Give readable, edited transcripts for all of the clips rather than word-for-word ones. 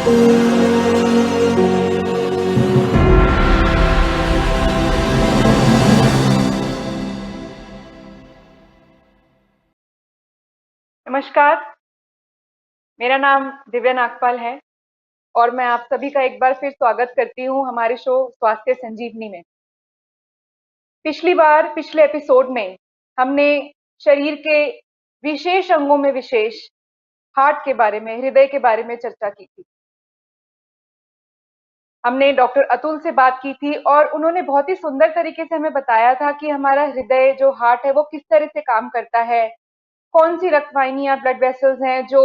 नमस्कार, मेरा नाम दिव्या नागपाल है और मैं आप सभी का एक बार फिर स्वागत करती हूँ हमारे शो स्वास्थ्य संजीवनी में। पिछली बार पिछले एपिसोड में हमने शरीर के विशेष अंगों में विशेष हार्ट के बारे में, हृदय के बारे में चर्चा की थी। हमने डॉक्टर अतुल से बात की थी और उन्होंने बहुत ही सुंदर तरीके से हमें बताया था कि हमारा हृदय जो हार्ट है वो किस तरह से काम करता है, कौन सी रक्तवाहिनियां, ब्लड वेसल्स हैं जो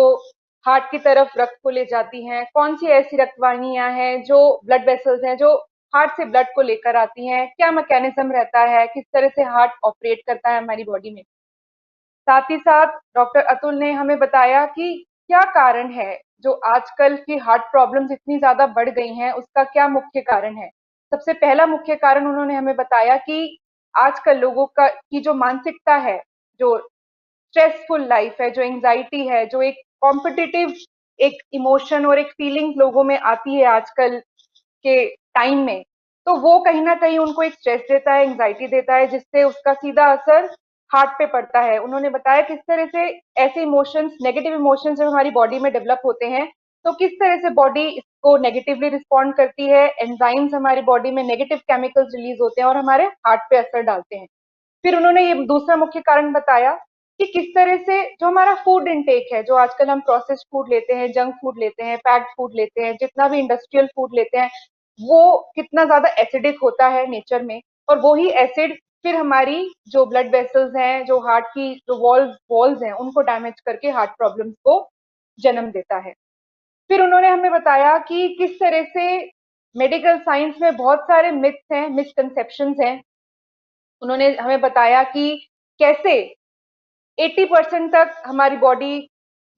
हार्ट की तरफ रक्त को ले जाती हैं, कौन सी ऐसी रक्तवाहिनियां हैं जो ब्लड वेसल्स हैं जो हार्ट से ब्लड को लेकर आती हैं, क्या मैकेनिज्म रहता है, किस तरह से हार्ट ऑपरेट करता है हमारी बॉडी में। साथ ही साथ डॉक्टर अतुल ने हमें बताया कि क्या कारण है जो आजकल की हार्ट प्रॉब्लम्स इतनी ज्यादा बढ़ गई हैं, उसका क्या मुख्य कारण है। सबसे पहला मुख्य कारण उन्होंने हमें बताया कि आजकल लोगों का की जो मानसिकता है, जो स्ट्रेसफुल लाइफ है, जो एंजाइटी है, जो एक कॉम्पिटिटिव एक इमोशन और एक फीलिंग लोगों में आती है आजकल के टाइम में, तो वो कहीं ना कहीं उनको एक स्ट्रेस देता है, एंजाइटी देता है, जिससे उसका सीधा असर हार्ट पे पड़ता है। उन्होंने बताया किस तरह से ऐसे इमोशंस, नेगेटिव इमोशंस जब हमारी बॉडी में डेवलप होते हैं तो किस तरह से बॉडी इसको नेगेटिवली रिस्पॉन्ड करती है, एंजाइम्स हमारी बॉडी में नेगेटिव केमिकल्स रिलीज होते हैं और हमारे हार्ट पे असर डालते हैं। फिर उन्होंने ये दूसरा मुख्य कारण बताया कि किस तरह से जो हमारा फूड इनटेक है, जो आजकल हम प्रोसेस्ड फूड लेते हैं, जंक फूड लेते हैं, पैक्ड फूड लेते हैं, जितना भी इंडस्ट्रियल फूड लेते हैं, वो कितना ज्यादा एसिडिक होता है नेचर में, और वो ही एसिड फिर हमारी जो ब्लड वेसल्स हैं, जो हार्ट की जो वॉल्स हैं, उनको डैमेज करके हार्ट प्रॉब्लम्स को जन्म देता है। फिर उन्होंने हमें बताया कि किस तरह से मेडिकल साइंस में बहुत सारे मिथ्स हैं, मिसकंसेप्शंस हैं। उन्होंने हमें बताया कि कैसे 80% तक हमारी बॉडी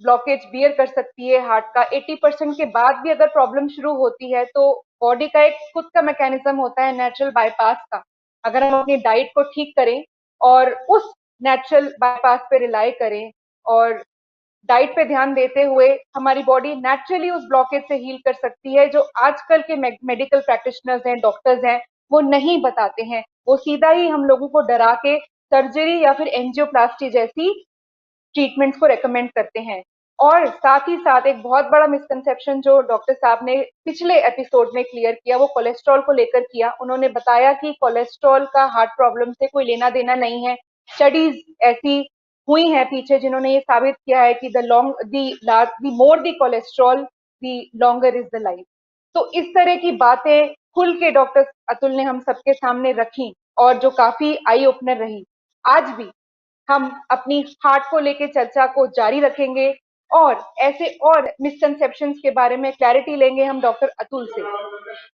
ब्लॉकेज बियर कर सकती है हार्ट का। 80% के बाद भी अगर प्रॉब्लम शुरू होती है तो बॉडी का एक खुद का मैकेनिज्म होता है नेचुरल बाईपास का। अगर हम अपनी डाइट को ठीक करें और उस नेचुरल बाईपास पे रिलाई करें और डाइट पे ध्यान देते हुए हमारी बॉडी नेचुरली उस ब्लॉकेज से हील कर सकती है, जो आजकल के मेडिकल प्रैक्टिशनर्स हैं, डॉक्टर्स हैं, वो नहीं बताते हैं। वो सीधा ही हम लोगों को डरा के सर्जरी या फिर एंजियोप्लास्टी जैसी ट्रीटमेंट्स को रेकमेंड करते हैं। और साथ ही साथ एक बहुत बड़ा मिसकंसेप्शन जो डॉक्टर साहब ने पिछले एपिसोड में क्लियर किया, वो कोलेस्ट्रॉल को लेकर किया। उन्होंने बताया कि कोलेस्ट्रॉल का हार्ट प्रॉब्लम से कोई लेना देना नहीं है। स्टडीज ऐसी हुई हैं पीछे जिन्होंने ये साबित किया है कि the more the cholesterol the longer is the life. तो इस तरह की बातें खुल के डॉक्टर अतुल ने हम सबके सामने रखी और जो काफी आई ओपनर रही। आज भी हम अपनी हार्ट को लेके चर्चा को जारी रखेंगे और ऐसे और मिसकंसेप्शंस के बारे में क्लैरिटी लेंगे हम डॉक्टर अतुल से।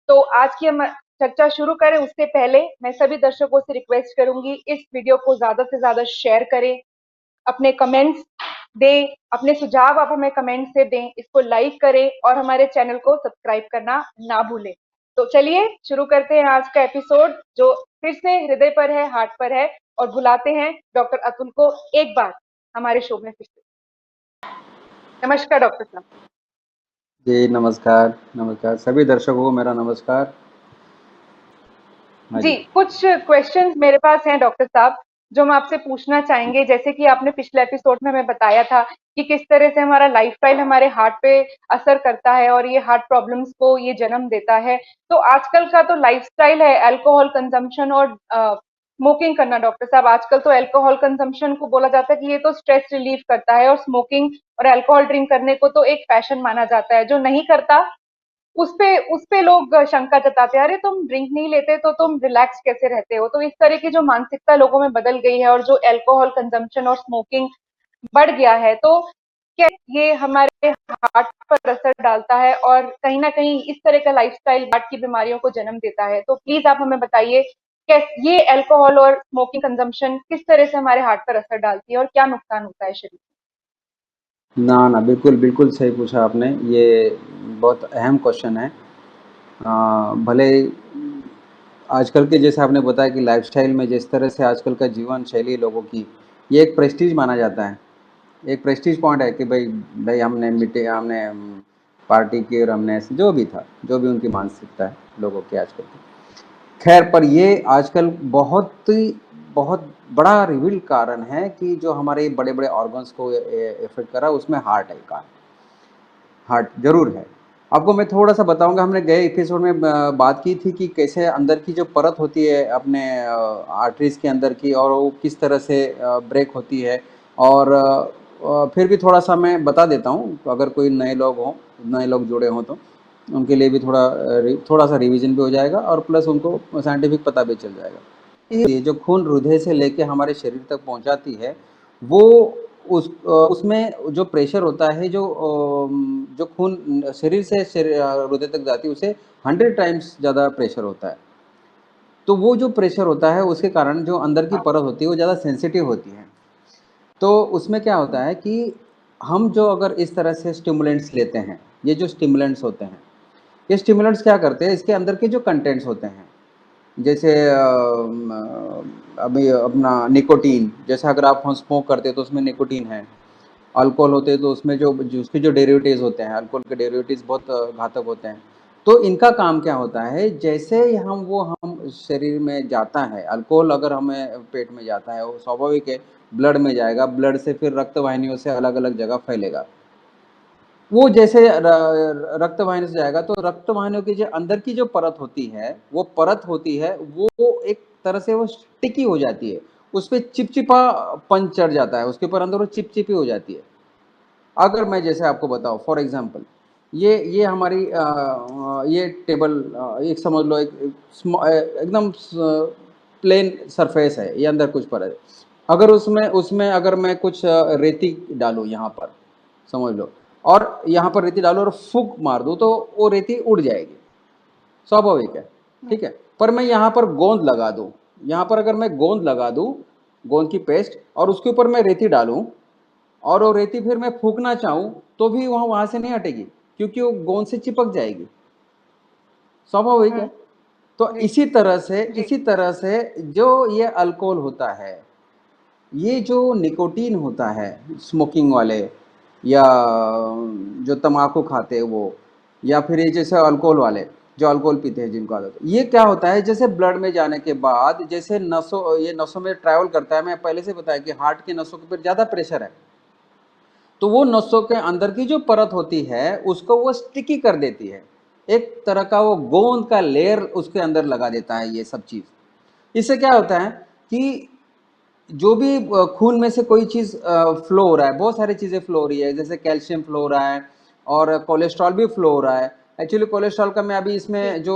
तो आज की हम चर्चा शुरू करें उससे पहले मैं सभी दर्शकों से रिक्वेस्ट करूंगी, इस वीडियो को ज्यादा से ज्यादा शेयर करें, अपने कमेंट्स दें, अपने सुझाव आप हमें कमेंट से दें, इसको लाइक करें और हमारे चैनल को सब्सक्राइब करना ना भूलें। तो चलिए शुरू करते हैं आज का एपिसोड, जो फिर से हृदय पर है, हार्ट पर है, और बुलाते हैं डॉक्टर अतुल को एक बार हमारे शो में फिर से। नमस्कार डॉक्टर साहब। जी नमस्कार। नमस्कार सभी दर्शकों को मेरा नमस्कार। जी, कुछ क्वेश्चंस मेरे पास हैं डॉक्टर साहब, जो हम आपसे पूछना चाहेंगे। जैसे कि आपने पिछले एपिसोड में हमें बताया था कि किस तरह से हमारा लाइफस्टाइल हमारे हार्ट पे असर करता है और ये हार्ट प्रॉब्लम्स को ये जन्म देता है। तो आजकल का तो लाइफस्टाइल है अल्कोहल कंजम्पशन और स्मोकिंग करना। डॉक्टर साहब, आजकल तो अल्कोहल कंजम्पशन को बोला जाता है कि ये तो स्ट्रेस रिलीफ करता है, और स्मोकिंग और अल्कोहल ड्रिंक करने को तो एक फैशन माना जाता है। जो नहीं करता उस पे लोग शंका जताते हैं, अरे तुम ड्रिंक नहीं लेते तो तुम रिलैक्स कैसे रहते हो। तो इस तरह की जो मानसिकता लोगों में बदल गई है और जो अल्कोहल कंजम्पशन और स्मोकिंग बढ़ गया है, तो क्या ये हमारे हार्ट पर असर डालता है और कहीं ना कहीं इस तरह का लाइफस्टाइल हार्ट की बीमारियों को जन्म देता है। तो प्लीज आप हमें बताइए कैसे ये अल्कोहल और स्मोकिंग कंजम्पशन किस तरह से हमारे हार्ट पर असर डालती है और क्या नुकसान होता है शरीर ना बिल्कुल बिल्कुल सही पूछा आपने। ये बहुत अहम क्वेश्चन है। भले आजकल के जैसे आपने बताया कि लाइफस्टाइल में जिस तरह से आजकल का जीवन शैली लोगों की, ये एक प्रेस्टीज माना जाता है, एक प्रेस्टीज पॉइंट है कि भाई हमने पार्टी की रमनेस जो भी था, जो भी उनकी मानसिकता है लोगों की आजकल की। खैर, पर ये आजकल बहुत बड़ा रिवील कारण है कि जो हमारे बड़े-बड़े ऑर्गन्स को इफ़ेक्ट कर रहा है, उसमें हार्ट है का हार्ट ज़रूर है। आपको मैं थोड़ा-सा बताऊँगा, हमने गए एपिसोड में बात की थी कि कैसे अंदर की जो परत होती है अपने आर्टरीज़ के अंदर की, और वो किस तरह से ब्रेक होती है। और फिर भी थोड़ा-सा मैं बता देता हूँ, अगर कोई नए लोग जुड़े हों तो उनके लिए भी थोड़ा-सा रिवीजन भी हो जाएगा, और प्लस उनको साइंटिफिक पता भी चल जाएगा। ये जो खून हृदय से लेके हमारे शरीर तक पहुँचाती है, वो उसमें जो प्रेशर होता है, जो खून शरीर से हृदय तक जाती है, उसे 100 टाइम्स ज़्यादा प्रेशर होता है। तो वो जो प्रेशर होता है, उसके कारण जो अंदर की परत होती है वो ज़्यादा सेंसिटिव होती है। तो उसमें क्या होता है कि हम जो अगर इस तरह से स्टिमुलेंट्स लेते हैं, ये जो स्टिमुलेंट्स होते हैं, ये स्टिमुलेंट्स क्या करते हैं, इसके अंदर के जो कंटेंट्स होते हैं, जैसे अभी अपना निकोटीन, जैसे अगर आप स्मोक करते हैं तो उसमें निकोटीन है। अल्कोहल होते हैं तो उसमें जो उसके जो डेरिवेटिव्स होते हैं, अल्कोहल के डेरिवेटिव्स बहुत घातक होते हैं। तो इनका काम क्या होता है, जैसे ही हम शरीर में जाता है, अल्कोहल अगर हमें पेट में जाता है, वो स्वाभाविक है, ब्लड में जाएगा, ब्लड से फिर रक्त वाहिनियों से अलग-अलग जगह फैलेगा। वो जैसे रक्त वाहिनी से जाएगा, तो रक्त वाहिनियों की जो अंदर की जो परत होती है, वो परत होती है, वो एक तरह से वो स्टिकी हो जाती है। उसपे चिपचिपापन चढ़ जाता है, उसके ऊपर अंदर वो चिपचिपी हो जाती है। अगर मैं जैसे आपको बताऊँ फॉर एग्जांपल, ये हमारी ये टेबल, एक समझ लो, एकदम प्लेन सरफेस है, ये अंदर कुछ पर है। अगर उसमें उसमें अगर मैं कुछ रेती डालूँ यहाँ पर, समझ लो, और यहाँ पर रेती डालूँ और फूंक मार दूँ, तो वो रेती उड़ जाएगी, स्वाभाविक है, ठीक है। पर मैं यहाँ पर गोंद लगा दूँ, यहाँ पर अगर मैं गोंद लगा दूँ, गोंद की पेस्ट, और उसके ऊपर मैं रेती डालूँ, और वो रेती फिर मैं फूकना चाहूं, तो भी वहां से नहीं हटेगी, क्योंकि वो गोंद से चिपक जाएगी, स्वाभाविक है। हम्म। तो जी। जी। इसी तरह से जो ये अल्कोहल होता है, ये जो निकोटीन होता है, स्मोकिंग वाले या जो तम्बाकू खाते हैं वो, या फिर ये जैसे अल्कोहल वाले जो अल्कोहल पीते हैं, जिनको आदत है, ये क्या होता है, जैसे ब्लड में जाने के बाद जैसे ये नसों में ट्रैवल करता है। मैं पहले से बताया कि हार्ट की नसों के ऊपर ज़्यादा प्रेशर है, तो वो नसों के अंदर की जो परत होती है, उसको वो स्टिकी कर देती है, एक तरह का वो गोंद का लेयर उसके अंदर लगा देता है ये सब चीज़। इससे क्या होता है कि जो भी खून में से कोई चीज़ फ्लो हो रहा है, बहुत सारी चीज़ें फ्लो हो रही है, जैसे कैल्शियम फ्लो हो रहा है, और कोलेस्ट्रॉल भी फ्लो हो रहा है। एक्चुअली कोलेस्ट्रॉल का मैं अभी जी। इसमें जो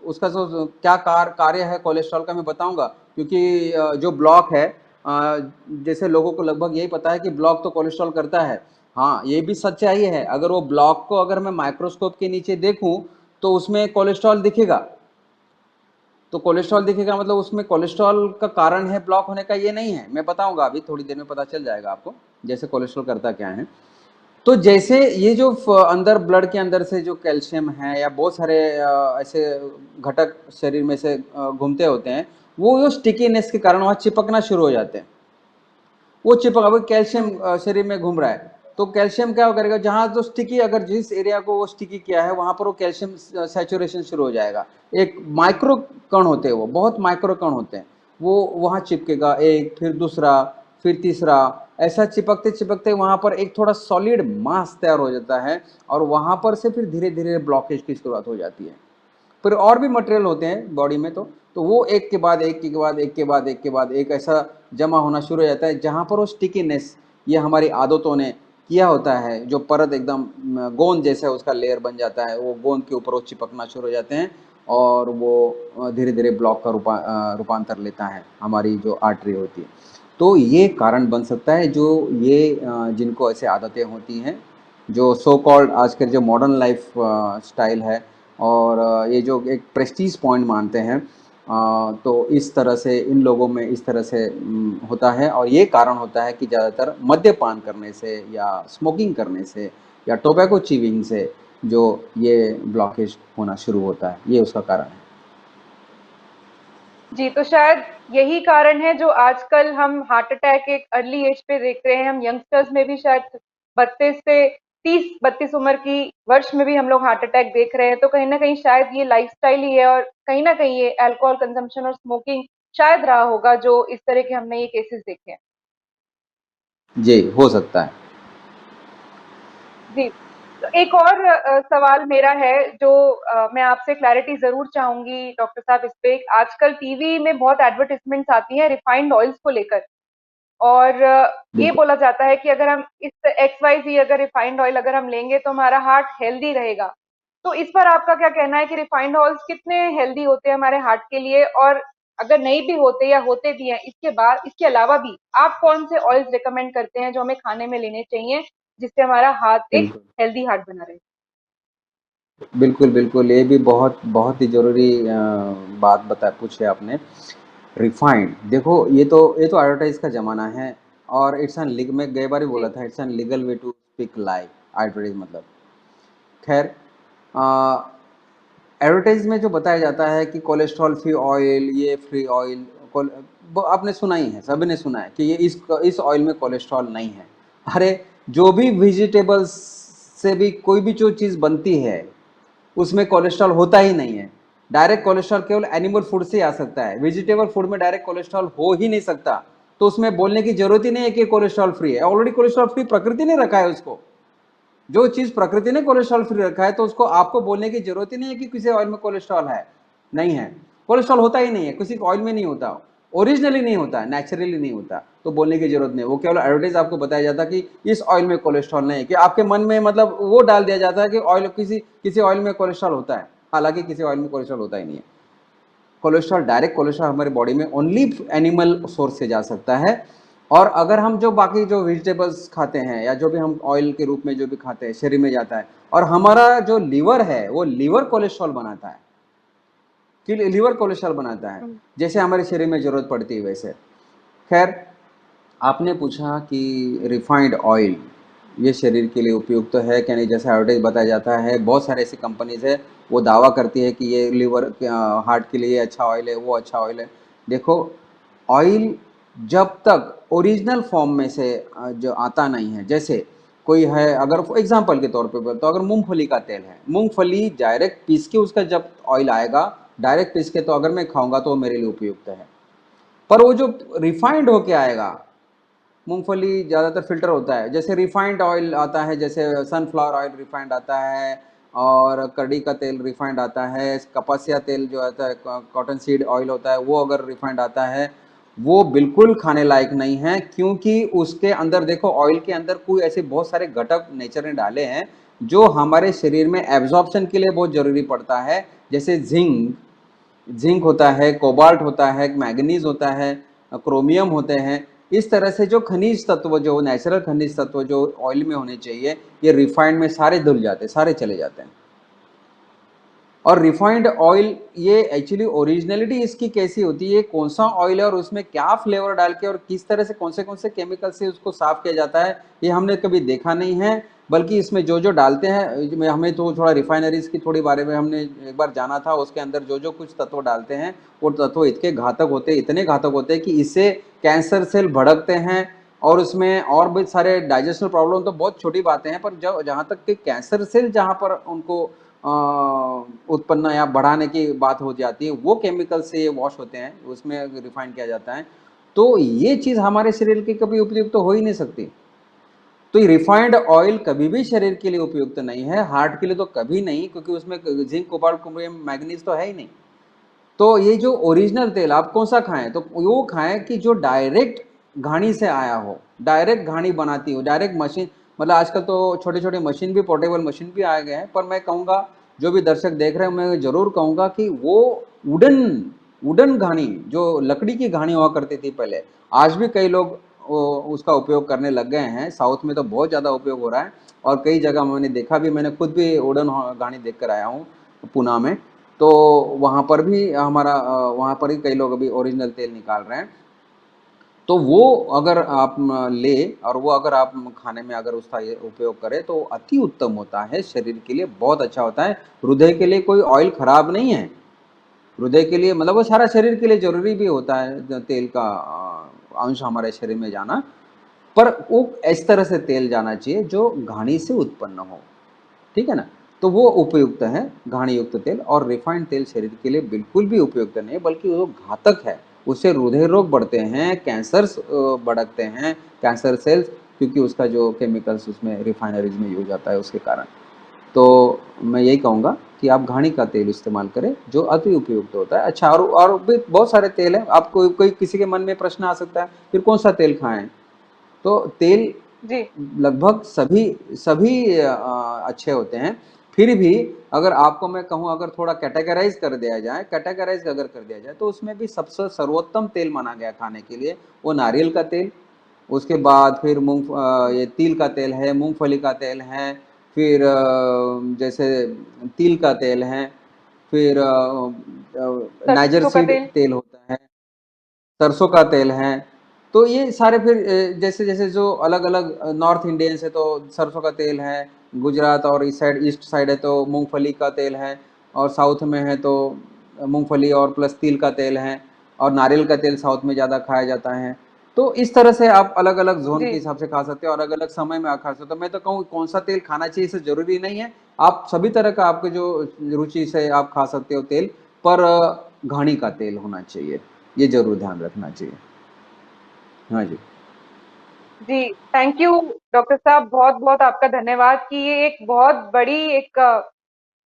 उसका जो क्या कार्य है कोलेस्ट्रॉल का, मैं बताऊंगा, क्योंकि जो ब्लॉक है, जैसे लोगों को लगभग यही पता है कि ब्लॉक तो कोलेस्ट्रॉल करता है। हाँ, ये भी सच्चाई है, अगर वो ब्लॉक को अगर मैं माइक्रोस्कोप के नीचे देखूं, तो उसमें कोलेस्ट्रॉल दिखेगा। तो कोलेस्ट्रॉल दिखेगा मतलब उसमें कोलेस्ट्रॉल का कारण है ब्लॉक होने का, ये नहीं है। मैं बताऊंगा, अभी थोड़ी देर में पता चल जाएगा आपको, जैसे कोलेस्ट्रॉल करता क्या है। तो जैसे ये जो अंदर ब्लड के अंदर से जो कैल्शियम है, या बहुत सारे ऐसे घटक शरीर में से घूमते होते हैं, वो स्टिकीनेस के कारण वहाँ चिपकना शुरू हो जाते हैं। वो चिपक, अब कैल्शियम हम्म। शरीर में घूम रहा है, तो कैल्शियम क्या करेगा, जहां जो स्टिकी, अगर जिस एरिया को वो स्टिकी किया है, वहां पर वो कैल्शियम सैचुरेशन शुरू हो जाएगा। एक माइक्रो कण होते हैं, वो बहुत माइक्रो कण होते हैं, वो वहां चिपकेगा, एक, फिर दूसरा, फिर तीसरा, ऐसा चिपकते चिपकते वहां पर एक थोड़ा सॉलिड मास तैयार हो जाता है, और वहां पर से फिर धीरे धीरे ब्लॉकेज की शुरुआत हो जाती है। फिर और भी मटेरियल होते हैं बॉडी में, तो वो एक के बाद एक के बाद एक के बाद एक के बाद एक ऐसा जमा होना शुरू हो जाता है, जहाँ पर वो स्टिकीनेस, ये हमारी आदतों ने किया होता है, जो परत एकदम गोंद जैसा उसका लेयर बन जाता है, वो गोंद के ऊपर वो चिपकना शुरू हो जाते हैं, और वो धीरे धीरे ब्लॉक का रूपांतर लेता है हमारी जो आर्टरी होती है। तो ये कारण बन सकता है, जो ये जिनको ऐसे आदतें होती हैं, जो सो कॉल्ड आज के जो मॉडर्न लाइफ स्टाइल है, और ये जो एक प्रेस्टीज पॉइंट मानते हैं, तो इस तरह से इन लोगों में इस तरह से होता है, और ये कारण होता है कि ज़्यादातर मद्यपान करने से, या स्मोकिंग करने से, या टोबैको चीविंग से जो ये ब्लॉकेज होना शुरू होता है, ये उसका कारण है। जी, तो शायद यही कारण है जो आजकल हम हार्ट अटैक एक अर्ली एज पे देख रहे हैं। हम यंगस्टर्स में भी शायद बढ़ते से 30-32 उम्र की वर्ष में भी हम लोग हार्ट अटैक देख रहे हैं, तो कहीं ना कहीं शायद ये लाइफस्टाइल ही है, और कहीं ना कहीं ये अल्कोहल कंजम्पशन और स्मोकिंग शायद रहा होगा जो इस तरह के हमने ये केसेस देखे हैं। जी, हो सकता है। जी। तो एक और सवाल मेरा है जो मैं आपसे क्लैरिटी ज़रूर चाहूँगी डॉक्टर साहब इस पे। आजकल टीवी में बहुत एडवर्टाइज़मेंट्स आती हैं रिफाइंड ऑयल्स को लेकर, और ये बिल्कुल, बोला जाता है कि अगर हम इस XYZ अगर रिफाइंड ऑयल अगर हम लेंगे तो हमारा हार्ट हेल्दी रहेगा। तो इस पर आपका क्या कहना है कि रिफाइंड ऑयल्स कितने हेल्दी होते हैं हमारे हार्ट के लिए? और अगर नहीं भी होते या होते भी हैं, इसके अलावा भी आप कौन से ऑयल्स रिकमेंड करते हैं जो हमें खाने में लेने चाहिए, जिससे हमारा हार्ट एक बिल्कुल। हेल्दी हार्ट बना रहे? बिल्कुल, बिल्कुल, ये भी बहुत बहुत ही ज़रूरी बात पूछी आपने। रिफाइंड देखो, ये तो एडवर्टाइज़ का ज़माना है, और इट्स एन लीग मैं कई बार ही बोला जी, था, it's an legal way to speak lie, advertise मतलब। ख़ैर, एडवर्टाइज में जो बताया जाता है कि कोलेस्ट्रॉल फ्री ऑयल, ये फ्री ऑयल, वो आपने सुना ही है, सभी ने सुना है कि ये इस ऑयल में कोलेस्ट्रॉल नहीं है। अरे, जो भी वेजिटेबल्स से भी कोई भी जो चीज़ बनती है, उसमें कोलेस्ट्रॉल होता ही नहीं है। डायरेक्ट कोलेस्ट्रॉल केवल एनिमल फूड से आ सकता है, वेजिटेबल फूड में डायरेक्ट कोलेस्ट्रॉल हो ही नहीं सकता। तो उसमें बोलने की जरूरत ही नहीं है कि कोलेस्ट्रॉल फ्री है, ऑलरेडी कोलेस्ट्रॉल फ्री प्रकृति ने रखा है उसको। जो चीज प्रकृति ने कोलेस्ट्रॉल फ्री रखा है, तो उसको आपको बोलने की जरूरत ही नहीं है कि किसी ऑयल में कोलेस्ट्रॉल है। नहीं है, कोलेस्ट्रॉल होता ही नहीं है, किसी ऑयल में नहीं होता, ओरिजिनली नहीं होता, नेचुरली नहीं होता, तो बोलने की जरूरत नहीं। वो केवल एडवर्टाइज आपको बताया जाता है कि इस ऑयल में कोलेस्ट्रॉल नहीं है, कि आपके मन में मतलब वो डाल दिया जाता है कि ऑयल, किसी किसी ऑयल में कोलेस्ट्रॉल होता है, हालांकि किसी ऑयल में कोलेस्ट्रॉल होता ही नहीं है। कोलेस्ट्रॉल, डायरेक्ट कोलेस्ट्रॉल हमारे बॉडी में ओनली एनिमल सोर्स से जा सकता है। और अगर हम जो बाकी जो वेजिटेबल्स खाते हैं, या जो भी हम ऑयल के रूप में जो भी खाते हैं, शरीर में जाता है, और हमारा जो लीवर है, वो लीवर कोलेस्ट्रॉल बनाता है, कि लीवर कोलेस्ट्रॉल बनाता है, हम्म, जैसे हमारे शरीर में जरूरत पड़ती है वैसे। खैर, आपने पूछा कि रिफाइंड ऑयल ये शरीर के लिए उपयुक्त तो है क्या नहीं, जैसे एडवर्टाइज बताया जाता है, बहुत सारे ऐसी कंपनीज है, वो दावा करती है कि ये लीवर हार्ट के लिए अच्छा ऑयल है, वो अच्छा ऑयल है। देखो, ऑयल जब तक ओरिजिनल फॉर्म में से जो आता नहीं है, जैसे कोई है, अगर एग्जांपल के तौर पे तो अगर मूंगफली का तेल है, मूंगफली डायरेक्ट पीस के उसका जब ऑयल आएगा, डायरेक्ट पीस के, तो अगर मैं खाऊंगा तो वो मेरे लिए उपयुक्त है। पर वो जो रिफाइंड होके आएगा, मूंगफली ज़्यादातर फिल्टर होता है, जैसे रिफाइंड ऑयल आता है, जैसे सनफ्लावर ऑयल रिफाइंड आता है, और कड़ी का तेल रिफाइंड आता है, कपासिया तेल जो आता है, कॉटन सीड ऑयल होता है, वो अगर रिफाइंड आता है, वो बिल्कुल खाने लायक नहीं है, क्योंकि उसके अंदर देखो, ऑयल के अंदर कोई ऐसे बहुत सारे घटक नेचर ने डाले हैं जो हमारे शरीर में एब्जॉर्प्शन के लिए बहुत जरूरी पड़ता है, जैसे जिंक, जिंक होता है, कोबाल्ट होता है, मैग्नीज होता है, क्रोमियम होते हैं। इस तरह से जो खनिज तत्व, जो नेचुरल खनिज तत्व जो ऑयल में होने चाहिए, ये रिफाइंड में सारे धुल जाते हैं, सारे चले जाते हैं। और रिफाइंड ऑयल, ये एक्चुअली ओरिजिनलिटी इसकी कैसी होती है, कौन सा ऑयल है और उसमें क्या फ्लेवर डाल के और किस तरह से कौन से केमिकल से उसको साफ किया जाता है, ये हमने कभी देखा नहीं है। बल्कि इसमें जो जो डालते हैं, हमें तो थोड़ा रिफाइनरीज की थोड़ी बारे में हमने एक बार जाना था, उसके अंदर जो जो कुछ तत्व डालते हैं, वो तत्व इतने घातक होते हैं, इतने घातक होते हैं कि इससे कैंसर सेल भड़कते हैं, और उसमें और भी सारे डाइजेशनल प्रॉब्लम तो बहुत छोटी बातें हैं, पर जब जहाँ तक कि कैंसर सेल जहाँ पर उनको उत्पन्न या बढ़ाने की बात हो जाती है, वो केमिकल से ये वॉश होते हैं, उसमें रिफाइन किया जाता है। तो ये चीज़ हमारे शरीर की कभी उपयुक्त तो हो ही नहीं सकती। तो ये रिफाइंड ऑयल कभी भी शरीर के लिए उपयुक्त नहीं है, हार्ट के लिए तो कभी नहीं, क्योंकि उसमें जिंक, कोबाल्ट, क्रोमियम, मैग्नीज तो है ही नहीं। तो ये जो ओरिजिनल तेल आप कौन सा खाएं, तो वो खाएं कि जो डायरेक्ट घानी से आया हो, डायरेक्ट घानी बनाती हो, डायरेक्ट मशीन, मतलब आजकल तो छोटे छोटे मशीन भी, पोर्टेबल मशीन भी आ गए हैं, पर मैं कहूँगा, जो भी दर्शक देख रहे हैं, मैं जरूर कहूँगा कि वो वुडन वुडन घानी, जो लकड़ी की घानी हुआ करती थी पहले, आज भी कई लोग उसका उपयोग करने लग गए हैं। साउथ में तो बहुत ज़्यादा उपयोग हो रहा है, और कई जगह मैंने देखा भी, मैंने खुद भी वुडन घानी देख कर आया हूँ पूना में। तो वहाँ पर भी वहाँ पर ही कई लोग अभी ओरिजिनल तेल निकाल रहे हैं। तो वो अगर आप ले, और वो अगर आप खाने में अगर उसका ये उपयोग करें, तो अति उत्तम होता है, शरीर के लिए बहुत अच्छा होता है। हृदय के लिए कोई ऑयल खराब नहीं है, हृदय के लिए मतलब वो सारा शरीर के लिए जरूरी भी होता है तेल का अंश हमारे शरीर में जाना। पर वो इस तरह से तेल जाना चाहिए जो घानी से उत्पन्न हो, ठीक है ना। तो वो उपयुक्त है घानी युक्त तेल, और रिफाइंड तेल शरीर के लिए बिल्कुल भी उपयुक्त नहीं है, बल्कि वो घातक है। उससे हृदय रोग बढ़ते हैं, कैंसर्स बढ़ते हैं, कैंसर सेल्स, क्योंकि उसका जो केमिकल्स उसमें रिफाइनरीज में यूज आता है उसके कारण। तो मैं यही कहूँगा कि आप घानी का तेल इस्तेमाल करें जो अति उपयुक्त होता है। अच्छा, और भी बहुत सारे तेल हैं, आपको कोई किसी के मन में प्रश्न आ सकता है फिर कौन सा तेल खाएं। तो तेल जी लगभग सभी सभी अच्छे होते हैं। फिर भी अगर आपको मैं कहूँ, अगर थोड़ा कैटेगराइज कर दिया जाए, कैटेगराइज अगर कर दिया जाए, तो उसमें भी सबसे सर्वोत्तम तेल माना गया खाने के लिए वो नारियल का तेल। उसके बाद फिर ये तिल का तेल है, मूंगफली का तेल है, फिर जैसे तिल का तेल है, फिर नाइजर सरसों का सीड तेल। तेल होता है, सरसों का तेल है। तो ये सारे फिर जैसे जैसे जो अलग अलग नॉर्थ इंडियन से तो सरसों का तेल है, गुजरात और इस साइड ईस्ट साइड है तो मूंगफली का तेल है, और साउथ में है तो मूंगफली और प्लस तिल का तेल है, और नारियल का तेल साउथ में ज़्यादा खाया जाता है। तो इस तरह से आप अलग अलग जोन जी के हिसाब से खा सकते हो और अलग अलग समय में खा सकते हो। तो मैं तो कहूँ कौन सा तेल खाना चाहिए इसे ज़रूरी नहीं है, आप सभी तरह का आपके जो रुचि से आप खा सकते हो तेल, पर घानी का तेल होना चाहिए, ये जरूर ध्यान रखना चाहिए। हाँ जी। जी, थैंक यू डॉक्टर साहब, बहुत बहुत आपका धन्यवाद कि ये एक बहुत बड़ी एक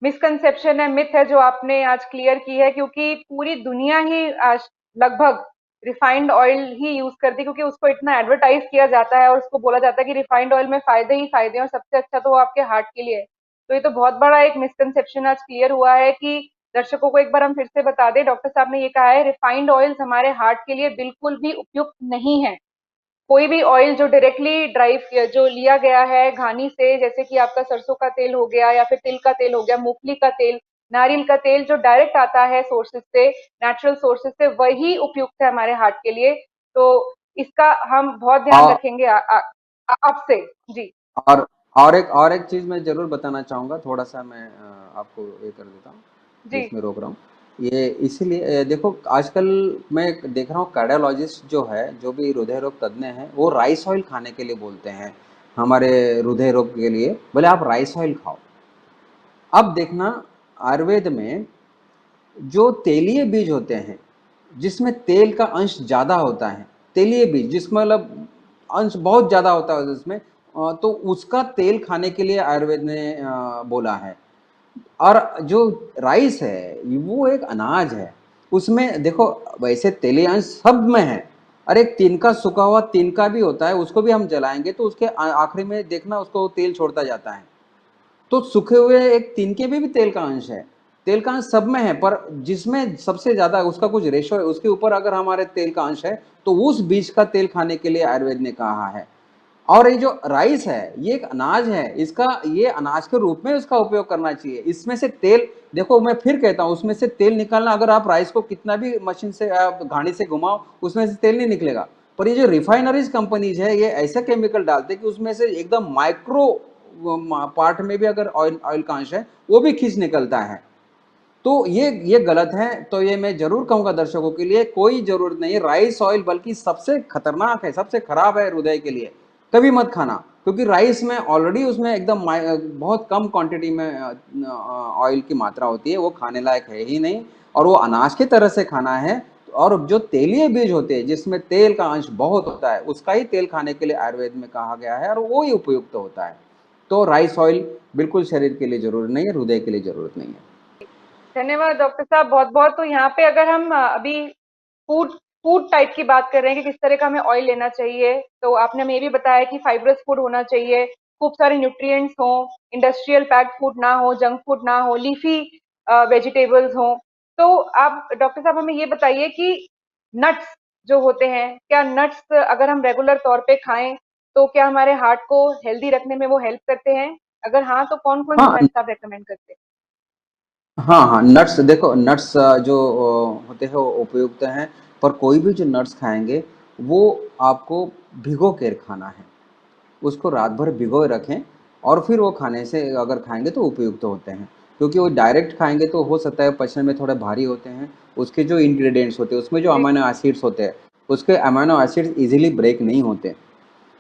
मिसकंसेप्शन है, मिथ है जो आपने आज क्लियर की है, क्योंकि पूरी दुनिया ही आज लगभग रिफाइंड ऑयल ही यूज करती है, क्योंकि उसको इतना एडवर्टाइज किया जाता है और उसको बोला जाता है कि रिफाइंड ऑयल में फायदे ही फायदे हैं और सबसे अच्छा तो वो आपके हार्ट के लिए है। तो ये तो बहुत बड़ा एक मिसकंसेप्शन आज क्लियर हुआ है कि दर्शकों को एक बार हम फिर से बता दें, डॉक्टर साहब ने ये कहा है रिफाइंड ऑयल्स हमारे हार्ट के लिए बिल्कुल भी उपयुक्त नहीं है। कोई भी ऑयल जो डायरेक्टली जो लिया गया है घानी से, जैसे कि आपका सरसों का तेल हो गया या फिर तिल का तेल हो गया, मूंगफली का तेल, नारियल का तेल, जो डायरेक्ट आता है सोर्सेज से, नेचुरल सोर्सेज से, वही उपयुक्त है हमारे हार्ट के लिए। तो इसका हम बहुत ध्यान और रखेंगे अब से। जी और और एक चीज मैं जरूर बताना चाहूंगा, थोड़ा सा मैं आपको ये कर देता हूँ, जी बीच में रोक रहा हूँ। ये इसीलिए देखो आजकल मैं देख रहा हूँ कार्डियोलॉजिस्ट जो है, जो भी हृदय रोग तज्ञ हैं, वो राइस ऑयल खाने के लिए बोलते हैं हमारे हृदय रोग के लिए, बोले आप राइस ऑयल खाओ। अब देखना, आयुर्वेद में जो तेलीय बीज होते हैं, जिसमें तेल का अंश ज़्यादा होता है, तेलीय बीज जिसमें मतलब अंश बहुत ज़्यादा होता है जिसमें, तो उसका तेल खाने के लिए आयुर्वेद ने बोला है। और जो राइस है वो एक अनाज है, उसमें देखो वैसे तेलीय अंश सब में है। अरे एक तिनका, सूखा हुआ तिनका भी होता है, उसको भी हम जलाएंगे तो उसके आखिरी में देखना उसको तेल छोड़ता जाता है। तो सूखे हुए एक तिनके में भी तेल का अंश है, तेल का अंश सब में है, पर जिसमें सबसे ज्यादा उसका कुछ रेशो है उसके ऊपर अगर हमारे तेल का अंश है, तो उस बीज का तेल खाने के लिए आयुर्वेद ने कहा है। और ये जो राइस है ये एक अनाज है, इसका ये अनाज के रूप में उसका उपयोग करना चाहिए। इसमें से तेल, देखो मैं फिर कहता हूं, उसमें से तेल निकालना, अगर आप राइस को कितना भी मशीन से आप घानी से घुमाओ उसमें से तेल नहीं निकलेगा। पर ये जो रिफाइनरीज कंपनीज है ये ऐसे केमिकल डालते हैं कि उसमें से एकदम माइक्रो पार्ट में भी अगर ऑयल ऑयल का अंश है वो भी खींच निकलता है। तो ये गलत है। तो ये मैं जरूर कहूंगा दर्शकों के लिए, कोई जरूरत नहीं है राइस ऑयल, बल्कि सबसे खतरनाक है, सबसे खराब है हृदय के लिए, कभी मत खाना। क्योंकि राइस में ऑलरेडी उसमें एकदम बहुत कम क्वांटिटी में ऑयल की मात्रा होती है, वो खाने लायक है ही नहीं, और वो अनाज की तरह से खाना है। और जो तेलीय बीज होते हैं जिसमें तेल का अंश बहुत होता है, उसका ही तेल खाने के लिए आयुर्वेद में कहा गया है, और वो ही उपयुक्त होता है। तो राइस ऑयल बिल्कुल शरीर के लिए जरूरी नहीं है, हृदय के लिए जरूरत नहीं है। धन्यवाद डॉक्टर साहब, बहुत बहुत। तो यहाँ पे अगर हम अभी फूड फूड टाइप की बात कर रहे हैं कि किस तरह का हमें ऑयल लेना चाहिए, तो आपने हमें ये भी बताया कि फाइब्रस फूड होना चाहिए, खूब सारे न्यूट्रिएंट्स हो, इंडस्ट्रियल पैक्ड फूड ना हो, जंक फूड ना हो, लीफी वेजिटेबल्स हो। तो आप डॉक्टर साहब हमें ये बताइए कि नट्स जो होते हैं, क्या नट्स अगर हम रेगुलर तौर पे खाएं तो क्या हमारे हार्ट को हेल्दी रखने में वो हेल्प करते हैं? अगर हाँ, तो कौन कौन से हाँ, नट्स आप रेकमेंड करते हैं? हाँ, हाँ, नट्स देखो, नट्स जो होते हैं वो उपयुक्त हैं, पर कोई भी जो नट्स खाएँगे, वो आपको भिगो के खाना है। उसको रात भर भिगोए रखें और फिर वो खाने से अगर खाएँगे तो उपयुक्त होते हैं। क्योंकि वो डायरेक्ट खाएँगे तो हो सकता है पचने में थोड़े भारी होते हैं। उसके जो इंग्रीडिएंट्स होते हैं, उसमें जो जी अमीनो एसिड्स होते हैं, उसके अमीनो एसिड्स ईज़िली ब्रेक नहीं होते।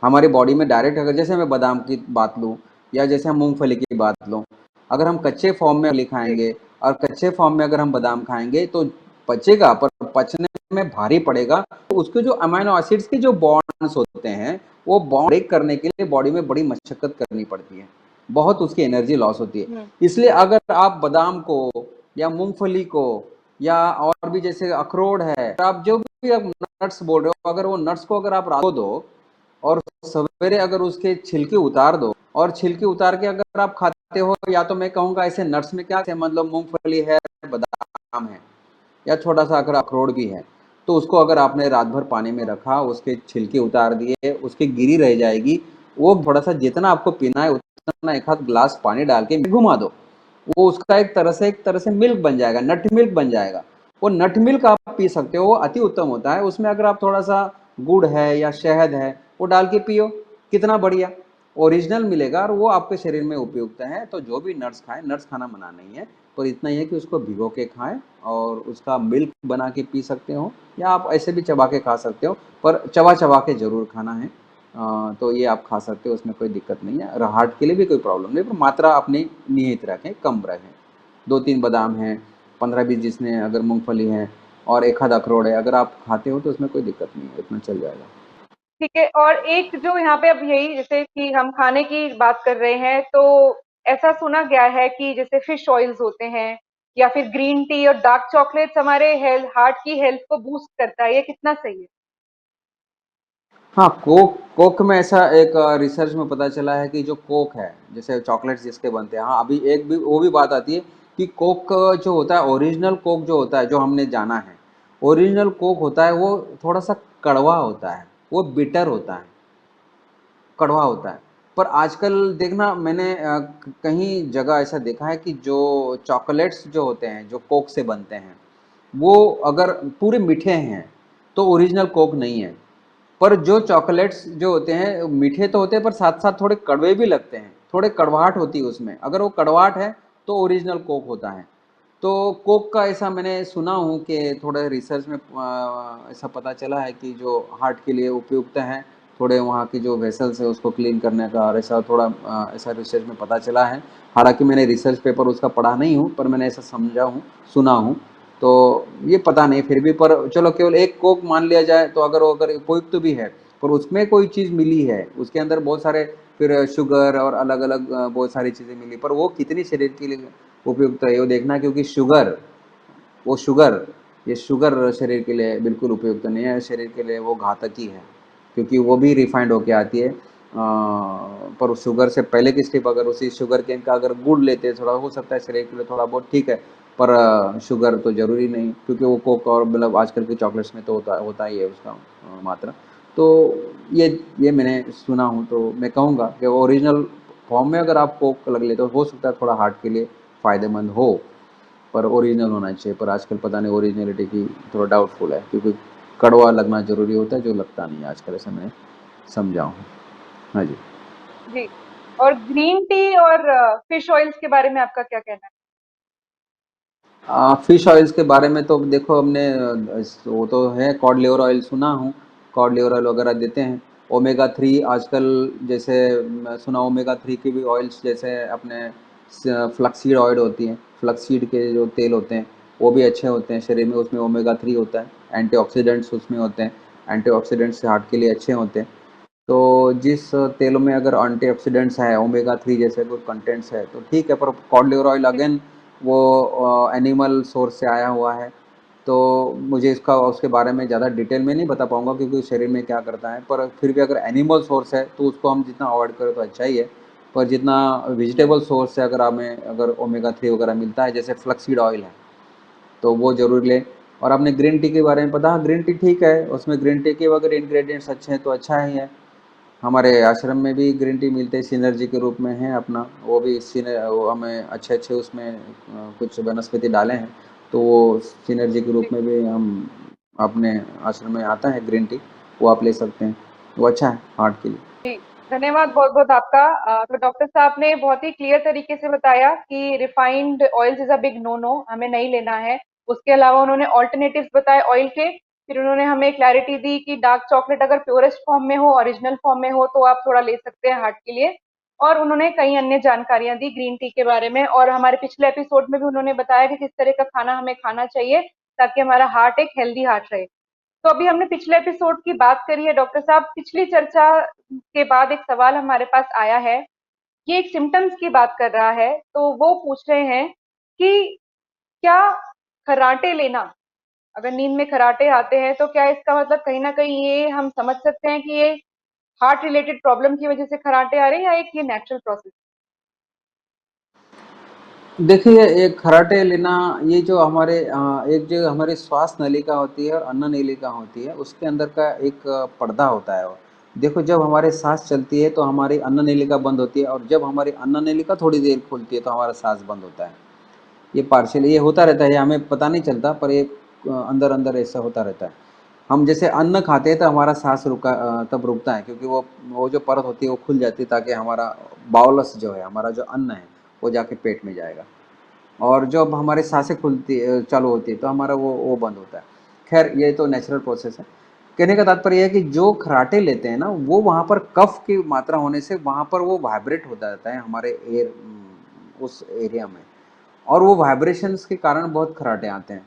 हमारी बॉडी में डायरेक्ट, अगर जैसे मैं बादाम की बात लूँ या जैसे हम मूंगफली की बात लूँ, अगर हम कच्चे फॉर्म में मूंगफली जी। खाएंगे और कच्चे फॉर्म में अगर हम बादाम खाएंगे तो पचेगा, पर पचने में भारी पड़ेगा। तो उसके जो अमीनो एसिड्स के जो बॉन्ड्स होते हैं, वो बॉन्ड ब्रेक करने के लिए बॉडी में बड़ी मशक्कत करनी पड़ती है, बहुत उसकी एनर्जी लॉस होती है। हम्म। इसलिए अगर आप बादाम को या मूंगफली को या और भी जैसे अखरोट है, आप जो भी आप नट्स बोल रहे हो, अगर वो नट्स को अगर आप रात को दो और सवेरे अगर उसके छिलके उतार दो और छिलके उतार के अगर आप खाते हो, या तो मैं कहूँगा ऐसे नट्स में क्या है, मतलब मूंगफली है, बादाम है या छोटा सा अगर अखरोट भी है, तो उसको अगर आपने रात भर पानी में रखा, उसके छिलके उतार दिए, उसकी गिरी रह जाएगी, वो थोड़ा सा जितना आपको पीना है उतना एक आध ग्लास पानी डाल के घुमा दो, वो उसका एक तरह से मिल्क बन जाएगा, नट मिल्क बन जाएगा। वो नट मिल्क आप पी सकते हो, वो अति उत्तम होता है। उसमें अगर आप थोड़ा सा गुड़ है या शहद है वो डाल के पियो, कितना बढ़िया ओरिजिनल मिलेगा और वो आपके शरीर में उपयुक्त है। तो जो भी नट्स खाएं, नट्स खाना मना नहीं है, पर इतना ही है कि उसको भिगो के खाएं और उसका मिल्क बना के पी सकते हो, या आप ऐसे भी चबा के खा सकते हो, पर चबा चबा के जरूर खाना है। तो ये आप खा सकते हो, उसमें कोई दिक्कत नहीं है, और हार्ट के लिए भी कोई प्रॉब्लम नहीं, पर मात्रा अपनी नियत रखें, कम रखें। 2-3 बादाम हैं, 15-20 जिसने अगर मूंगफली है और एक आध अखरोट है, अगर आप खाते हो तो उसमें कोई दिक्कत नहीं है, इतना चल जाएगा। ठीक है। और एक जो यहाँ पे अब यही, जैसे कि हम खाने की बात कर रहे हैं, तो ऐसा सुना गया है कि जैसे फिश ऑयल्स होते हैं या फिर ग्रीन टी और डार्क चॉकलेट्स हमारे हेल्थ, हार्ट की हेल्थ को बूस्ट करता है, ये कितना सही है? हाँ, कोक कोक में ऐसा एक रिसर्च में पता चला है कि जो कोक है, जैसे चॉकलेट्स जिसके बनते हैं, हाँ, अभी एक भी वो भी बात आती है कि कोक जो होता है, ओरिजिनल कोक जो होता है, जो हमने जाना है, ओरिजिनल कोक होता है, वो थोड़ा सा कड़वा होता है, वो बिटर होता है, कड़वा होता है। पर आजकल देखना, मैंने कहीं जगह ऐसा देखा है कि जो चॉकलेट्स जो होते हैं, जो कोक से बनते हैं, वो अगर पूरे मीठे हैं तो ओरिजिनल कोक नहीं है। पर जो चॉकलेट्स जो होते हैं मीठे तो होते हैं, पर साथ साथ थोड़े कड़वे भी लगते हैं, थोड़े कड़वाहट होती है उसमें, अगर वो कड़वाहट है तो ओरिजिनल कोक होता है। तो कोक का ऐसा मैंने सुना हूँ कि थोड़ा रिसर्च में ऐसा पता चला है कि जो हार्ट के लिए उपयुक्त है, थोड़े वहाँ की जो वेसल्स है उसको क्लीन करने का, और ऐसा थोड़ा ऐसा रिसर्च में पता चला है। हालांकि मैंने रिसर्च पेपर उसका पढ़ा नहीं हूँ, पर मैंने ऐसा समझा हूँ, सुना हूँ। तो ये पता नहीं फिर भी, पर चलो केवल एक कोक मान लिया जाए, तो अगर वो अगर उपयुक्त भी है, पर उसमें कोई चीज़ मिली है, उसके अंदर बहुत सारे फिर शुगर और अलग अलग बहुत सारी चीज़ें मिली, पर वो कितनी शरीर के लिए उपयुक्त है वो देखना, क्योंकि शुगर, वो शुगर, ये शुगर शरीर के लिए बिल्कुल उपयुक्त नहीं है, शरीर के लिए वो घातक ही है, क्योंकि वो भी रिफाइंड होके आती है। पर उस शुगर से पहले की स्टेप, अगर उसी शुगर केन का अगर गुड़ लेते, थोड़ा हो सकता है शरीर के लिए थोड़ा बहुत ठीक है, पर शुगर तो ज़रूरी नहीं, क्योंकि वो कोक और मतलब आजकल के चॉकलेट्स में तो होता होता ही है उसका मात्रा। तो ये मैंने सुना हूँ, तो मैं कहूँगा कि ओरिजिनल फॉर्म में अगर आप कोक लग लेते हो, हो सकता है थोड़ा हार्ट के लिए फ़ायदेमंद हो, पर ओरिजिनल होना चाहिए। पर आजकल पता नहीं ओरिजिनलिटी की थोड़ा डाउटफुल है, क्योंकि कड़वा लगना ज़रूरी होता है, जो लगता नहीं है आजकल, ऐसा मैं समझा हूँ। हाँ जी। जी। और ग्रीन टी और फिश ऑयल्स के बारे में आपका क्या कहना है? फिश ऑयल्स के बारे में तो देखो, हमने वो तो है, कॉड लिवर ऑयल सुना हूँ, कॉड लिवर ऑयल वगैरह देते हैं। ओमेगा थ्री आजकल, जैसे मैं सुना, ओमेगा थ्री की भी ऑयल्स, जैसे अपने फ्लक्सीड ऑयल होती हैं, फ्लक्सीड के जो तेल होते हैं, वो भी अच्छे होते हैं शरीर में, उसमें ओमेगा थ्री होता है, एंटीऑक्सीडेंट्स उसमें होते हैं, एंटीऑक्सीडेंट्स हार्ट के लिए अच्छे होते हैं। तो जिस तेलों में अगर एंटीऑक्सीडेंट्स है, ओमेगा थ्री जैसे कुछ कंटेंट्स है, तो ठीक है, पर कॉड लिवर ऑयल जी। अगेन वो एनिमल सोर्स से आया हुआ है, तो मुझे इसका उसके बारे में ज़्यादा डिटेल में नहीं बता पाऊंगा, क्योंकि शरीर में क्या करता है, पर फिर भी अगर एनिमल सोर्स है तो उसको हम जितना अवॉइड करें तो अच्छा ही है। पर जितना वेजिटेबल सोर्स से अगर हमें अगर ओमेगा थ्री वगैरह मिलता है, जैसे फ्लक्सीड ऑयल है, तो वो ज़रूर लें। और आपने ग्रीन टी के बारे में पता, हाँ, ग्रीन टी ठीक है, उसमें ग्रीन टी के अगर इंग्रेडिएंट्स अच्छे हैं तो अच्छा ही है। हमारे आश्रम में भी ग्रीन टी मिलते हैं, सिनर्जी के रूप में है अपना, वो भी वो हमें अच्छे अच्छे उसमें कुछ वनस्पति डाले हैं, तो वो सिनर्जी के रूप जी। में भी हम अपने आश्रम में आता है ग्रीन टी, वो आप ले सकते हैं, वो अच्छा है हार्ट के लिए। जी, धन्यवाद बहुत-बहुत आपका। तो डॉक्टर साहब ने बहुत ही क्लियर तरीके से बताया कि refined oils is a big no no, हमें नहीं लेना है। उसके अलावा उन्होंने अल्टरनेटिव्स बताए ऑयल के, फिर उन्होंने हमें क्लैरिटी दी कि डार्क चॉकलेट अगर प्योरेस्ट फॉर्म में हो, ओरिजिनल फॉर्म में हो, तो आप थोड़ा ले सकते हैं हार्ट के लिए। और उन्होंने कई अन्य जानकारियां दी ग्रीन टी के बारे में, और हमारे पिछले एपिसोड में भी उन्होंने बताया कि किस तरह का खाना हमें खाना चाहिए ताकि हमारा हार्ट एक हेल्दी हार्ट रहे। तो अभी हमने पिछले एपिसोड की बात करी है डॉक्टर साहब। पिछली चर्चा के बाद एक सवाल हमारे पास आया है। ये एक सिम्टम्स की बात कर रहा है, तो वो पूछ रहे हैं कि क्या खर्राटे लेना, अगर नींद में खर्राटे आते हैं तो क्या इसका मतलब कहीं ना कहीं ये हम समझ सकते हैं कि ये हार्ट रिलेटेड प्रॉब्लम की वजह से खर्राटे आ रहे हैं, या एक ये नेचुरल प्रोसेस? देखिए, एक खर्राटे लेना, ये जो हमारे एक जो हमारी श्वास नलिका होती है और अन्न नलिका होती है, उसके अंदर का एक पर्दा होता है वो। देखो, जब हमारे सांस चलती है तो हमारी अन्न नलिका बंद होती है, और जब हमारी अन्न नलिका थोड़ी देर खुलती है तो हमारा सांस बंद होता है। ये पार्शियल ये होता रहता है, ये हमें पता नहीं चलता, पर ये अंदर अंदर ऐसा होता रहता है। हम जैसे अन्न खाते हैं तो हमारा सांस तब रुकता है, क्योंकि वो जो परत होती है वो खुल जाती है, ताकि हमारा बाउलस जो है, हमारा जो अन्न है, वो जाके पेट में जाएगा। और जब हमारी सांसें चालू होती है तो हमारा वो बंद होता है। खैर, ये तो नेचुरल प्रोसेस है। कहने का तात्पर्य यह है कि जो खर्राटे लेते हैं ना, वो वहाँ पर कफ की मात्रा होने से वहाँ पर वो वाइब्रेट होता रहता है हमारे उस एरिया में, और वो वाइब्रेशंस के कारण बहुत खर्राटे आते हैं।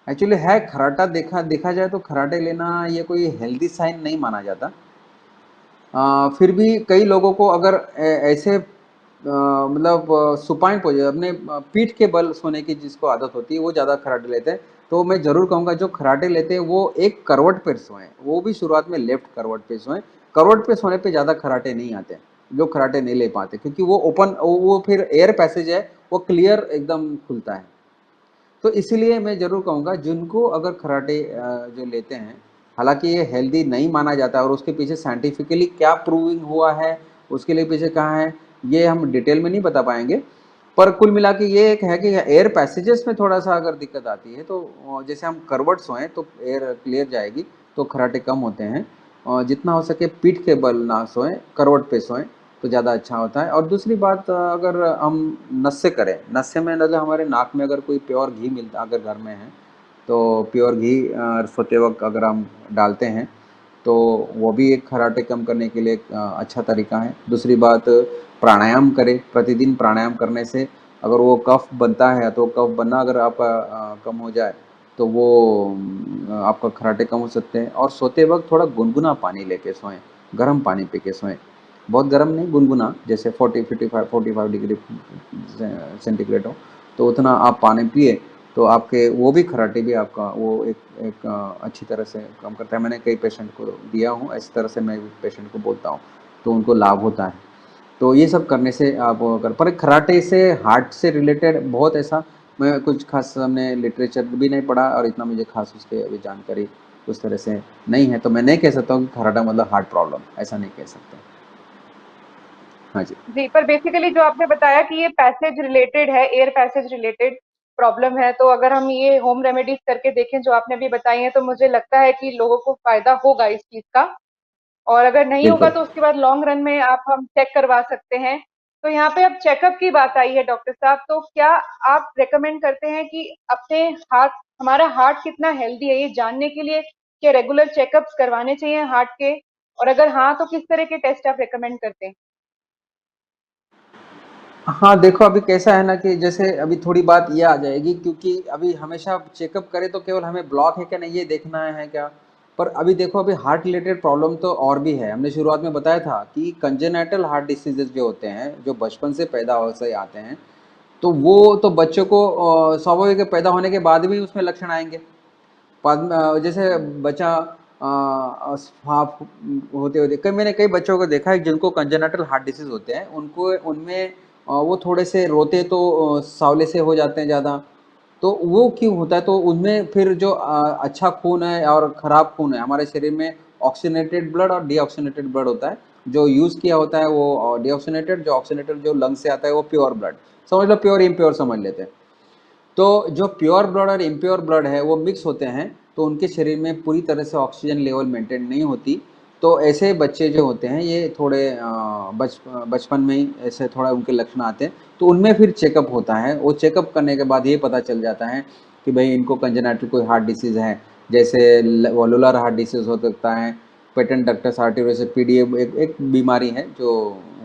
एक्चुअली है खर्राटा, देखा देखा जाए तो खर्राटे लेना ये कोई हेल्दी साइन नहीं माना जाता। फिर भी कई लोगों को अगर ऐसे मतलब सुपाइन पोजिशन, अपने पीठ के बल सोने की जिसको आदत होती है, वो ज़्यादा खर्राटे लेते हैं। तो मैं ज़रूर कहूँगा, जो खर्राटे लेते हैं वो एक करवट पे सोएं, वो भी शुरुआत में लेफ्ट करवट पे सोएं। करवट पे सोने पे ज़्यादा खर्राटे नहीं आते, जो खर्राटे नहीं ले पाते, क्योंकि वो ओपन, वो फिर एयर पैसेज है, वो क्लियर एकदम खुलता है। तो इसीलिए मैं ज़रूर कहूँगा, जिनको अगर खर्राटे जो लेते हैं, हालाँकि ये हेल्दी नहीं माना जाता है, और उसके पीछे साइंटिफिकली क्या प्रूविंग हुआ है, उसके लिए पीछे कहाँ है, ये हम डिटेल में नहीं बता पाएँगे। पर कुल मिला के ये एक है कि एयर पैसेजेस में थोड़ा-सा अगर दिक्कत आती है, तो जैसे हम करवट सोएँ तो एयर क्लियर जाएगी, तो खर्राटे कम होते हैं। जितना हो सके पीठ के बल ना सोएँ, करवट पे सोएँ, तो ज़्यादा अच्छा होता है। और दूसरी बात, अगर हम नस्य करें, नस्य में मतलब हमारे नाक में अगर कोई प्योर घी मिलता, अगर घर में है, तो प्योर घी सोते वक्त अगर हम डालते हैं, तो वो भी एक खर्राटे कम करने के लिए एक अच्छा तरीका है। दूसरी बात, प्राणायाम करें। प्रतिदिन प्राणायाम करने से अगर वो कफ बनता है, तो कफ बनना अगर आपका कम हो जाए, तो वो आपका खर्राटे कम हो सकते हैं। और सोते वक्त थोड़ा गुनगुना पानी लेके सोएं, गर्म पानी पी के सोएं। बहुत गर्म नहीं, गुनगुना, जैसे 45 डिग्री सेंटीग्रेड हो, तो उतना आप पानी पिए, तो आपके वो भी खर्राटे भी आपका वो एक अच्छी तरह से काम करता है। मैंने कई पेशेंट को दिया हूँ, इस तरह से मैं पेशेंट को बोलता हूँ, तो उनको लाभ होता है। तो ये सब करने से आप अगर, पर खर्राटे से हार्ट से रिलेटेड बहुत ऐसा मैं कुछ खास हमने लिटरेचर भी नहीं पढ़ा, और इतना मुझे खास उसके अभी जानकारी उस तरह से नहीं है, तो मैं नहीं कह सकता हूँ कि खर्राटा मतलब हार्ट प्रॉब्लम, ऐसा नहीं कह सकता। हाँ जी। जी, पर बेसिकली जो आपने बताया कि ये पैसेज रिलेटेड है, एयर पैसेज रिलेटेड प्रॉब्लम है, तो अगर हम ये होम रेमेडीज करके देखें जो आपने अभी बताई हैं, तो मुझे लगता है कि लोगों को फायदा होगा इस चीज का। और अगर नहीं होगा बिल्कुल। तो उसके बाद लॉन्ग रन में आप हम चेक करवा सकते हैं। तो यहाँ पे अब चेकअप की बात आई है डॉक्टर साहब, तो क्या आप रेकमेंड करते हैं कि अपने हार्ट हमारा हार्ट कितना हेल्दी है ये जानने के लिए क्या रेगुलर चेकअप्स करवाने चाहिए हार्ट के? और अगर हाँ, तो किस तरह के टेस्ट आप रेकमेंड करते हैं? हाँ, देखो, अभी कैसा है ना, कि जैसे अभी थोड़ी बात ये आ जाएगी, क्योंकि अभी हमेशा चेकअप करें तो केवल हमें ब्लॉक है क्या नहीं ये देखना है क्या। पर अभी देखो, अभी हार्ट रिलेटेड प्रॉब्लम तो और भी है। हमने शुरुआत में बताया था कि कंजेनाइटल हार्ट डिसीजेज जो होते हैं, जो बचपन से पैदा हो से आते हैं, तो वो तो बच्चों को स्वाभाविक है, पैदा होने के बाद भी उसमें लक्षण आएंगे। बाद में जैसे बच्चा हाफ होते होते, मैंने कई बच्चों को देखा है जिनको कंजेनिटल हार्ट डिसीज होते हैं, उनको उनमें वो थोड़े से रोते तो सावले से हो जाते हैं ज़्यादा। तो वो क्यों होता है, तो उनमें फिर जो अच्छा खून है और ख़राब खून है हमारे शरीर में, ऑक्सीनेटेड ब्लड और डीऑक्सीनेटेड ब्लड होता है। जो यूज़ किया होता है वो डीऑक्सीनेटेड, जो ऑक्सीनेटेड जो लंग से आता है वो प्योर ब्लड, समझ लो प्योर इम्प्योर समझ लेते हैं। तो जो प्योर ब्लड और इम्प्योर ब्लड है वो मिक्स होते हैं, तो उनके शरीर में पूरी तरह से ऑक्सीजन लेवल मेंटेन नहीं होती। तो ऐसे बच्चे जो होते हैं ये थोड़े बचपन में ही ऐसे थोड़ा उनके लक्षण आते हैं, तो उनमें फिर चेकअप होता है। वो चेकअप करने के बाद ये पता चल जाता है कि भाई इनको कंजेनाइटल कोई हार्ट डिसीज़ है, जैसे वॉलुलर हार्ट डिसीज हो सकता है, पेटेंट डक्टस आर्टेरियोस पीडीए एक बीमारी है जो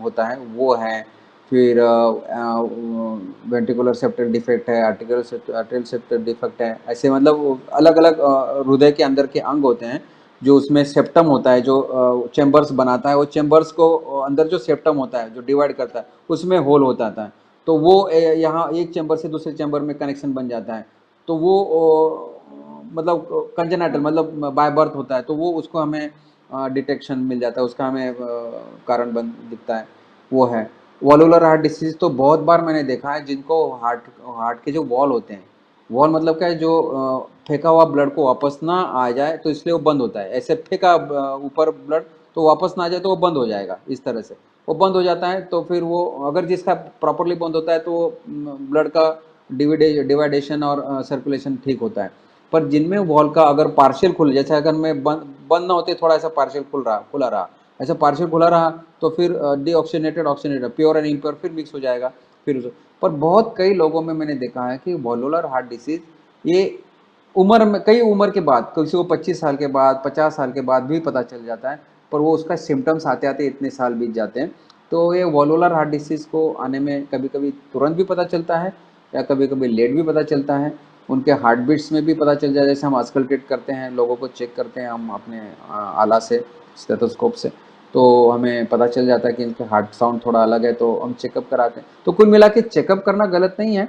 होता है वो है। फिर वेंट्रिकुलर सेप्टल डिफेक्ट है, आर्टेरियल सेप्टल डिफेक्ट है। ऐसे मतलब अलग अलग हृदय के अंदर के अंग होते हैं जो उसमें सेप्टम होता है, जो चैम्बर्स बनाता है, वो चैम्बर्स को अंदर जो सेप्टम होता है जो डिवाइड करता है उसमें होल हो जाता है। तो वो यहाँ एक चैम्बर से दूसरे चैम्बर में कनेक्शन बन जाता है। तो वो मतलब कंजेनाइटल मतलब बाय बर्थ होता है, तो वो उसको हमें डिटेक्शन मिल जाता है, उसका हमें कारण बन दिखता है, वो है। वॉलुलर हार्ट डिसीज तो बहुत बार मैंने देखा है जिनको हार्ट हार्ट के जो वॉल होते हैं, वॉल मतलब क्या है, जो फेंका हुआ ब्लड को वापस ना आ जाए तो इसलिए वो बंद होता है। ऐसे फेंका ऊपर ब्लड तो वापस ना आ जाए तो वो बंद हो जाएगा, इस तरह से वो बंद हो जाता है। तो फिर वो अगर जिसका प्रॉपरली बंद होता है तो ब्लड का डिवाइडेशन और सर्कुलेशन ठीक होता है। पर जिनमें वॉल का अगर पार्शियल खुल, जैसे अगर मैं बंद ना होते थोड़ा ऐसा पार्शियल खुला रहा, ऐसा पार्शियल खुला रहा तो फिर deoxygenated oxygenated pure and impure फिर मिक्स हो जाएगा फिर पर बहुत कई लोगों में मैंने देखा है कि वॉलुलर हार्ट डिसीज ये उम्र में, कई उम्र के बाद, किसी को 25 साल के बाद 50 साल के बाद भी पता चल जाता है, पर वो उसका सिम्टम्स आते आते इतने साल बीत जाते हैं। तो ये वॉलुलर हार्ट डिसीज को आने में कभी कभी तुरंत भी पता चलता है या कभी कभी लेट भी पता चलता है। उनके हार्ट बीट्स में भी पता चल जाए, जैसे हम आस्कल्टेट करते हैं, लोगों को चेक करते हैं हम अपने आला से, स्टेथोस्कोप से, तो हमें पता चल जाता है कि इनके हार्ट साउंड थोड़ा अलग है, तो हम चेकअप कराते हैं। तो कुल मिला के चेकअप करना गलत नहीं है,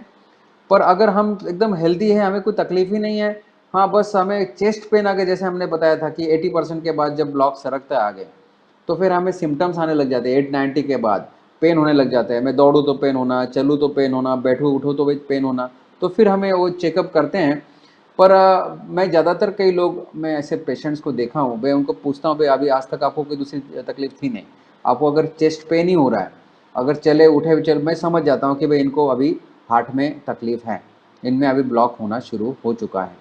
पर अगर हम एकदम हेल्दी है, हमें कोई तकलीफ ही नहीं है, हाँ बस हमें चेस्ट पेन आ गए, जैसे हमने बताया था कि 80% के बाद जब ब्लॉक सरकता है आगे, तो फिर हमें सिम्टम्स आने लग जाते हैं। 890 के बाद पेन होने लग जाता है, मैं दौड़ूँ तो पेन होना, चलूँ तो पेन होना, बैठूँ उठूँ तो भी पेन होना, तो फिर हमें वो चेकअप करते हैं। पर मैं ज़्यादातर कई लोग, मैं ऐसे पेशेंट्स को देखा हूँ, मैं उनको पूछता हूँ भाई अभी आज तक आपको कोई दूसरी तकलीफ थी नहीं, आपको अगर चेस्ट पेन ही हो रहा है, अगर चले उठे चल, मैं समझ जाता हूँ कि भाई इनको अभी हार्ट में तकलीफ है, इनमें अभी ब्लॉक होना शुरू हो चुका है।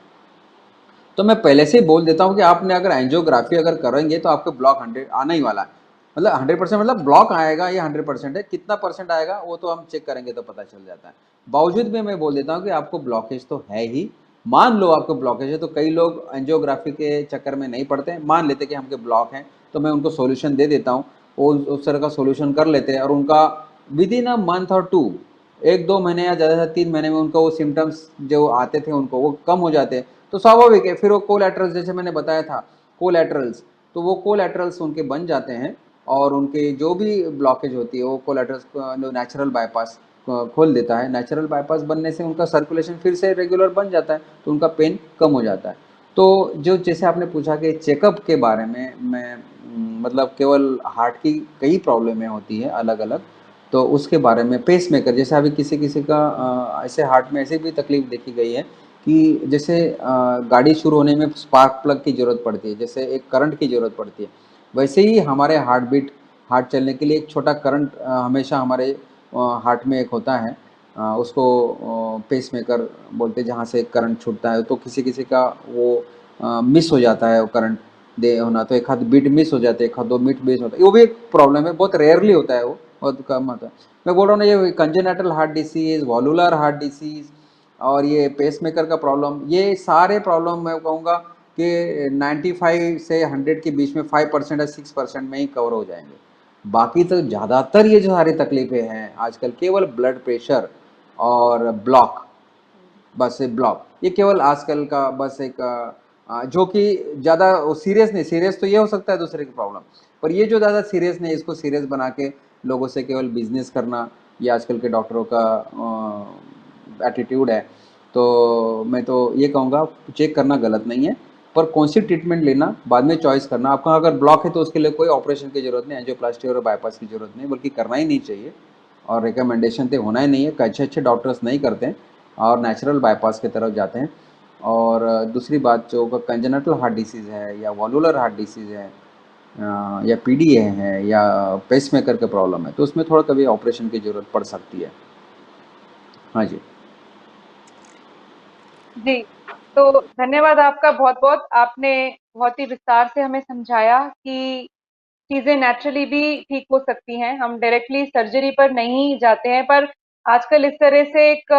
तो मैं पहले से ही बोल देता हूँ कि आपने अगर एंजियोग्राफी अगर करेंगे तो आपको ब्लॉक 100 आना ही वाला है। मतलब 100% मतलब ब्लॉक आएगा, ये 100% है, कितना परसेंट आएगा वो तो हम चेक करेंगे तो पता चल जाता है। बावजूद में मैं बोल देता हूँ कि आपको ब्लॉकेज तो है ही, मान लो आपको ब्लॉकेज है, तो कई लोग एंजियोग्राफी के चक्कर में नहीं पड़ते हैं, मान लेते कि हमके ब्लॉक है, तो मैं उनको सोल्यूशन दे देता हूँ, वो उस तरह का सोल्यूशन कर लेते हैं, और उनका विद इन अ मंथ और टू, 1-2 महीने या ज़्यादा से 3 महीने में उनको वो सिम्टम्स जो आते थे उनको वो कम हो जाते हैं। तो स्वाभाविक है, फिर वो कोलैटरल्स जैसे मैंने बताया था, कोलैटरल्स, तो वो कोलैटरल्स उनके बन जाते हैं, और उनके जो भी ब्लॉकेज होती है वो कोलैटरल्स नेचुरल बाईपास खोल देता है। नेचुरल बाईपास बनने से उनका सर्कुलेशन फिर से रेगुलर बन जाता है, तो उनका पेन कम हो जाता है। तो जो जैसे आपने पूछा कि चेकअप के बारे में, मैं मतलब केवल हार्ट की कई प्रॉब्लमें होती है अलग अलग, तो उसके बारे में पेसमेकर, जैसे अभी किसी किसी का ऐसे हार्ट में ऐसे भी तकलीफ देखी गई है कि जैसे गाड़ी शुरू होने में स्पार्क प्लग की ज़रूरत पड़ती है, जैसे एक करंट की ज़रूरत पड़ती है, वैसे ही हमारे हार्ट बीट, हार्ट चलने के लिए एक छोटा करंट हमेशा हमारे हार्ट में एक होता है, उसको पेसमेकर बोलते हैं, जहाँ से करंट छूटता है। तो किसी किसी का वो मिस हो जाता है वो करंट दे होना, तो एक हाथ बीट मिस हो जाते हैं, एक हाथ 2 बीट मिस होता है, वो भी एक प्रॉब्लम है, बहुत रेयरली होता है, वो बहुत कम होता है। मैं बोल रहा हूँ ना, ये congenital heart disease, valvular heart disease और ये पेसमेकर का प्रॉब्लम, ये सारे प्रॉब्लम मैं कहूँगा कि 95 से 100 के बीच में 5% या 6% में ही कवर हो जाएंगे। बाकी तो ज़्यादातर ये जो सारी तकलीफें हैं आजकल, केवल ब्लड प्रेशर और ब्लॉक, बस ये ब्लॉक, ये केवल आजकल का बस एक जो कि ज़्यादा सीरियस नहीं, सीरियस तो ये हो सकता है दूसरे की प्रॉब्लम, पर ये जो ज़्यादा सीरियस नहीं, इसको सीरियस बना के लोगों से केवल बिजनेस करना, ये आजकल के डॉक्टरों का एटीट्यूड है। तो मैं तो ये कहूँगा चेक करना गलत नहीं है, पर कौन सी ट्रीटमेंट लेना बाद में चॉइस करना। आपका अगर ब्लॉक है तो उसके लिए कोई ऑपरेशन की ज़रूरत नहीं, एंजियोप्लास्टी और बाईपास की ज़रूरत नहीं, बल्कि करना ही नहीं चाहिए, और रिकमेंडेशन तो होना ही नहीं है, अच्छे अच्छे डॉक्टर्स नहीं करते हैं और नेचुरल बाईपास की तरफ जाते हैं। और दूसरी बात, जो कंजेनिटल हार्ट डिसीज़ है या वॉल्वुलर हार्ट डिसीज़ है या पीडीए है या पेसमेकर का प्रॉब्लम है, तो उसमें थोड़ा कभी ऑपरेशन की ज़रूरत पड़ सकती है। हाँ जी। जी, तो धन्यवाद आपका बहुत-बहुत। आपने बहुत ही विस्तार से हमें समझाया कि चीज़ें नेचुरली भी ठीक हो सकती हैं। हम डायरेक्टली सर्जरी पर नहीं जाते हैं, पर आजकल इस तरह से एक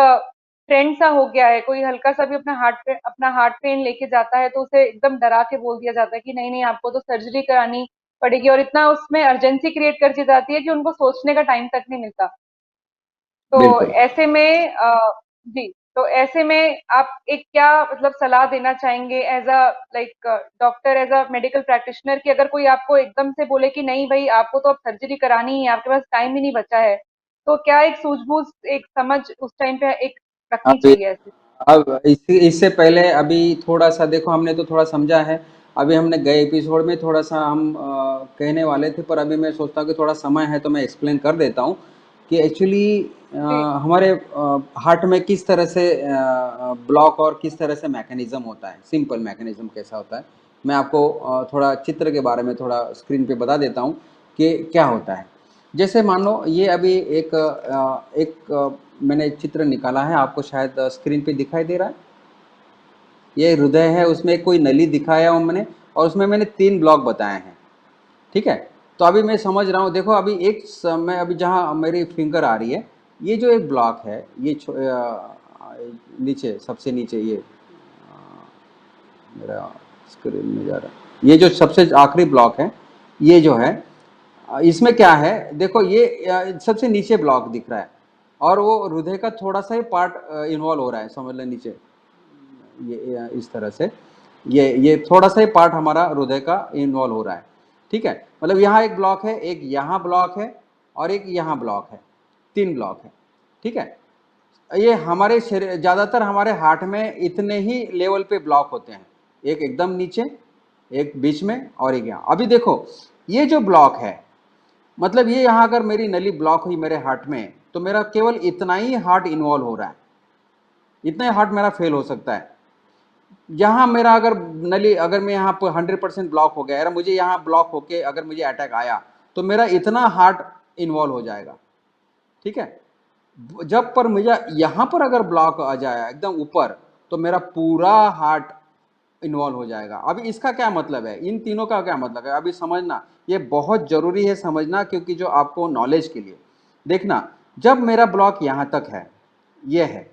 ट्रेंड सा हो गया है, कोई हल्का सा भी अपना हार्ट पेन लेके जाता है तो उसे एकदम डरा के बोल दिया जाता है कि नहीं नहीं आपको तो सर्जरी करानी पड़ेगी, और इतना उसमें अर्जेंसी क्रिएट कर दी जाती है कि उनको सोचने का टाइम तक नहीं मिलता। तो बिल्कुल। ऐसे में जी, तो ऐसे में आप एक क्या मतलब सलाह देना चाहेंगे as a like doctor, as a medical practitioner, कि अगर कोई आपको एकदम से बोले कि नहीं भाई आपको तो अब सर्जरी करानी ही है, आपके पास टाइम ही नहीं बचा है, तो क्या एक सूझबूझ, एक समझ उस टाइम पे एक रखनी अब चाहिए ऐसे? अब इससे पहले अभी थोड़ा सा देखो, हमने तो थोड़ा समझा है। अभी हमने गए एपिसोड में थोड़ा सा हम कहने वाले थे, पर अभी मैं सोचता हूँ कि थोड़ा समय है तो मैं एक्सप्लेन कर देता हूँ कि एक्चुअली जी हमारे हार्ट में किस तरह से ब्लॉक और किस तरह से मैकेनिज्म होता है, सिंपल मैकेनिज्म कैसा होता है। मैं आपको थोड़ा चित्र के बारे में थोड़ा स्क्रीन पे बता देता हूँ कि क्या होता है। जैसे मान लो ये अभी मैंने चित्र निकाला है, आपको शायद स्क्रीन पे दिखाई दे रहा है। ये हृदय है, उसमें कोई नली दिखाया हूँ मैंने, और उसमें मैंने 3 ब्लॉक बताए हैं। ठीक है। तो अभी मैं समझ रहा हूँ, देखो अभी एक समय अभी जहाँ मेरी फिंगर आ रही है, ये जो एक ब्लॉक है, ये नीचे सबसे नीचे ये मेरा स्क्रीन में जा रहा है, ये जो सबसे आखिरी ब्लॉक है, ये जो है इसमें क्या है देखो, ये सबसे नीचे ब्लॉक दिख रहा है, और वो हृदय का थोड़ा सा ही पार्ट इन्वॉल्व हो रहा है, समझ लें नीचे ये इस तरह से ये थोड़ा सा ही पार्ट हमारा हृदय का इन्वॉल्व हो रहा है। ठीक है, मतलब यहाँ एक ब्लॉक है, एक यहाँ ब्लॉक है, और एक यहाँ ब्लॉक है, 3 ब्लॉक है। ठीक है। ये हमारे शरीर ज्यादातर हमारे हार्ट में इतने ही लेवल पे ब्लॉक होते हैं, एक एकदम नीचे, एक बीच में, और एक यहाँ। अभी देखो ये जो ब्लॉक है, मतलब ये यहाँ अगर मेरी नली ब्लॉक हुई मेरे हार्ट में, तो मेरा केवल इतना ही हार्ट इन्वॉल्व हो रहा है, इतना ही हार्ट मेरा फेल हो सकता है। यहाँ मेरा अगर नली, अगर मैं यहाँ पर 100% ब्लॉक हो गया, अगर मुझे यहाँ ब्लॉक होके अगर मुझे अटैक आया, तो मेरा इतना हार्ट इन्वॉल्व हो जाएगा। ठीक है। जब पर मुझे यहाँ पर अगर ब्लॉक आ जाए एकदम ऊपर, तो मेरा पूरा हार्ट इन्वॉल्व हो जाएगा। अभी इसका क्या मतलब है, इन तीनों का क्या मतलब है, अभी समझना, ये बहुत जरूरी है समझना, क्योंकि जो आपको नॉलेज के लिए देखना, जब मेरा ब्लॉक यहाँ तक है, ये है,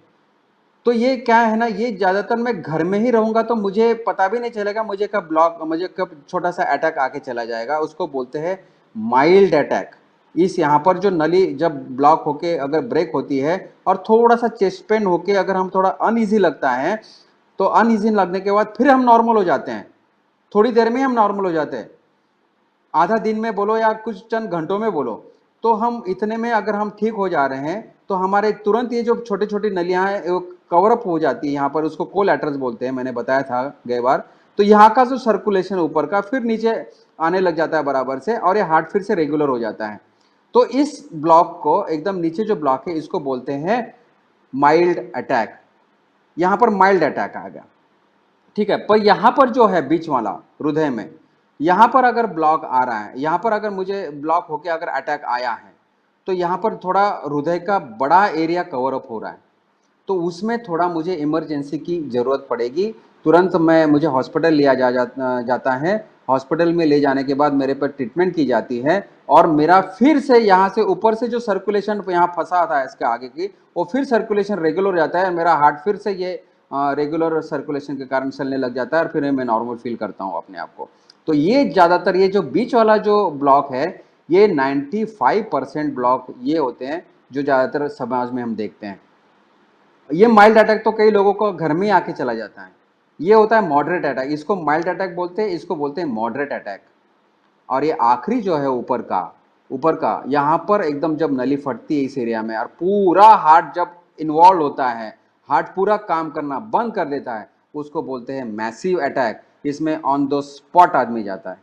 तो ये क्या है ना, ये ज्यादातर मैं घर में ही रहूंगा तो मुझे पता भी नहीं चलेगा मुझे कब छोटा सा अटैक आके चला जाएगा, उसको बोलते हैं माइल्ड अटैक। इस यहाँ पर जो नली जब ब्लॉक होके अगर ब्रेक होती है, और थोड़ा सा चेस्ट पेन होके अगर हम थोड़ा अनईजी लगता है, तो अनईजी लगने के बाद फिर हम नॉर्मल हो जाते हैं, थोड़ी देर में हम नॉर्मल हो जाते हैं, आधा दिन में बोलो या कुछ चंद घंटों में बोलो, तो हम इतने में अगर हम ठीक हो जा रहे हैं, तो हमारे तुरंत ये जो छोटी छोटी नलियां हैं वो कवर अप हो जाती है, यहाँ पर उसको कोलैटरस बोलते हैं, मैंने बताया था गए बार। तो यहाँ का जो सर्कुलेशन ऊपर का फिर नीचे आने लग जाता है बराबर से, और ये हार्ट फिर से रेगुलर हो जाता है। तो इस ब्लॉक को, एकदम नीचे जो ब्लॉक है, इसको बोलते हैं माइल्ड अटैक। यहाँ पर माइल्ड अटैक आ गया। ठीक है। पर यहां पर जो है बीच वाला हृदय में, यहां पर अगर ब्लॉक आ रहा है, यहां पर अगर मुझे ब्लॉक होके अगर अटैक आया है, तो यहां पर थोड़ा हृदय का बड़ा एरिया कवर अप हो रहा है, तो उसमें थोड़ा मुझे इमरजेंसी की जरूरत पड़ेगी। तुरंत मुझे हॉस्पिटल जाता है। हॉस्पिटल में ले जाने के बाद मेरे पर ट्रीटमेंट की जाती है, और मेरा फिर से यहाँ से ऊपर से जो सर्कुलेशन यहाँ फंसा था इसके आगे की, वो फिर सर्कुलेशन रेगुलर हो जाता है, मेरा हार्ट फिर से ये रेगुलर सर्कुलेशन के कारण चलने लग जाता है, और फिर मैं नॉर्मल फील करता हूँ अपने आप को। तो ये ज़्यादातर ये जो बीच वाला जो ब्लॉक है, ये 95% ब्लॉक ये होते हैं जो ज़्यादातर समाज में हम देखते हैं। ये माइल्ड अटैक तो कई लोगों को घर में ही आके चला जाता है। ये होता है मॉडरेट अटैक, इसको माइल्ड अटैक बोलते हैं, इसको बोलते हैं मॉडरेट अटैक। और ये आखिरी जो है ऊपर का यहाँ पर एकदम जब नली फटती है इस एरिया में, और पूरा हार्ट जब इन्वॉल्व होता है, हार्ट पूरा काम करना बंद कर देता है, उसको बोलते हैं मैसिव अटैक। इसमें ऑन द स्पॉट आदमी जाता है,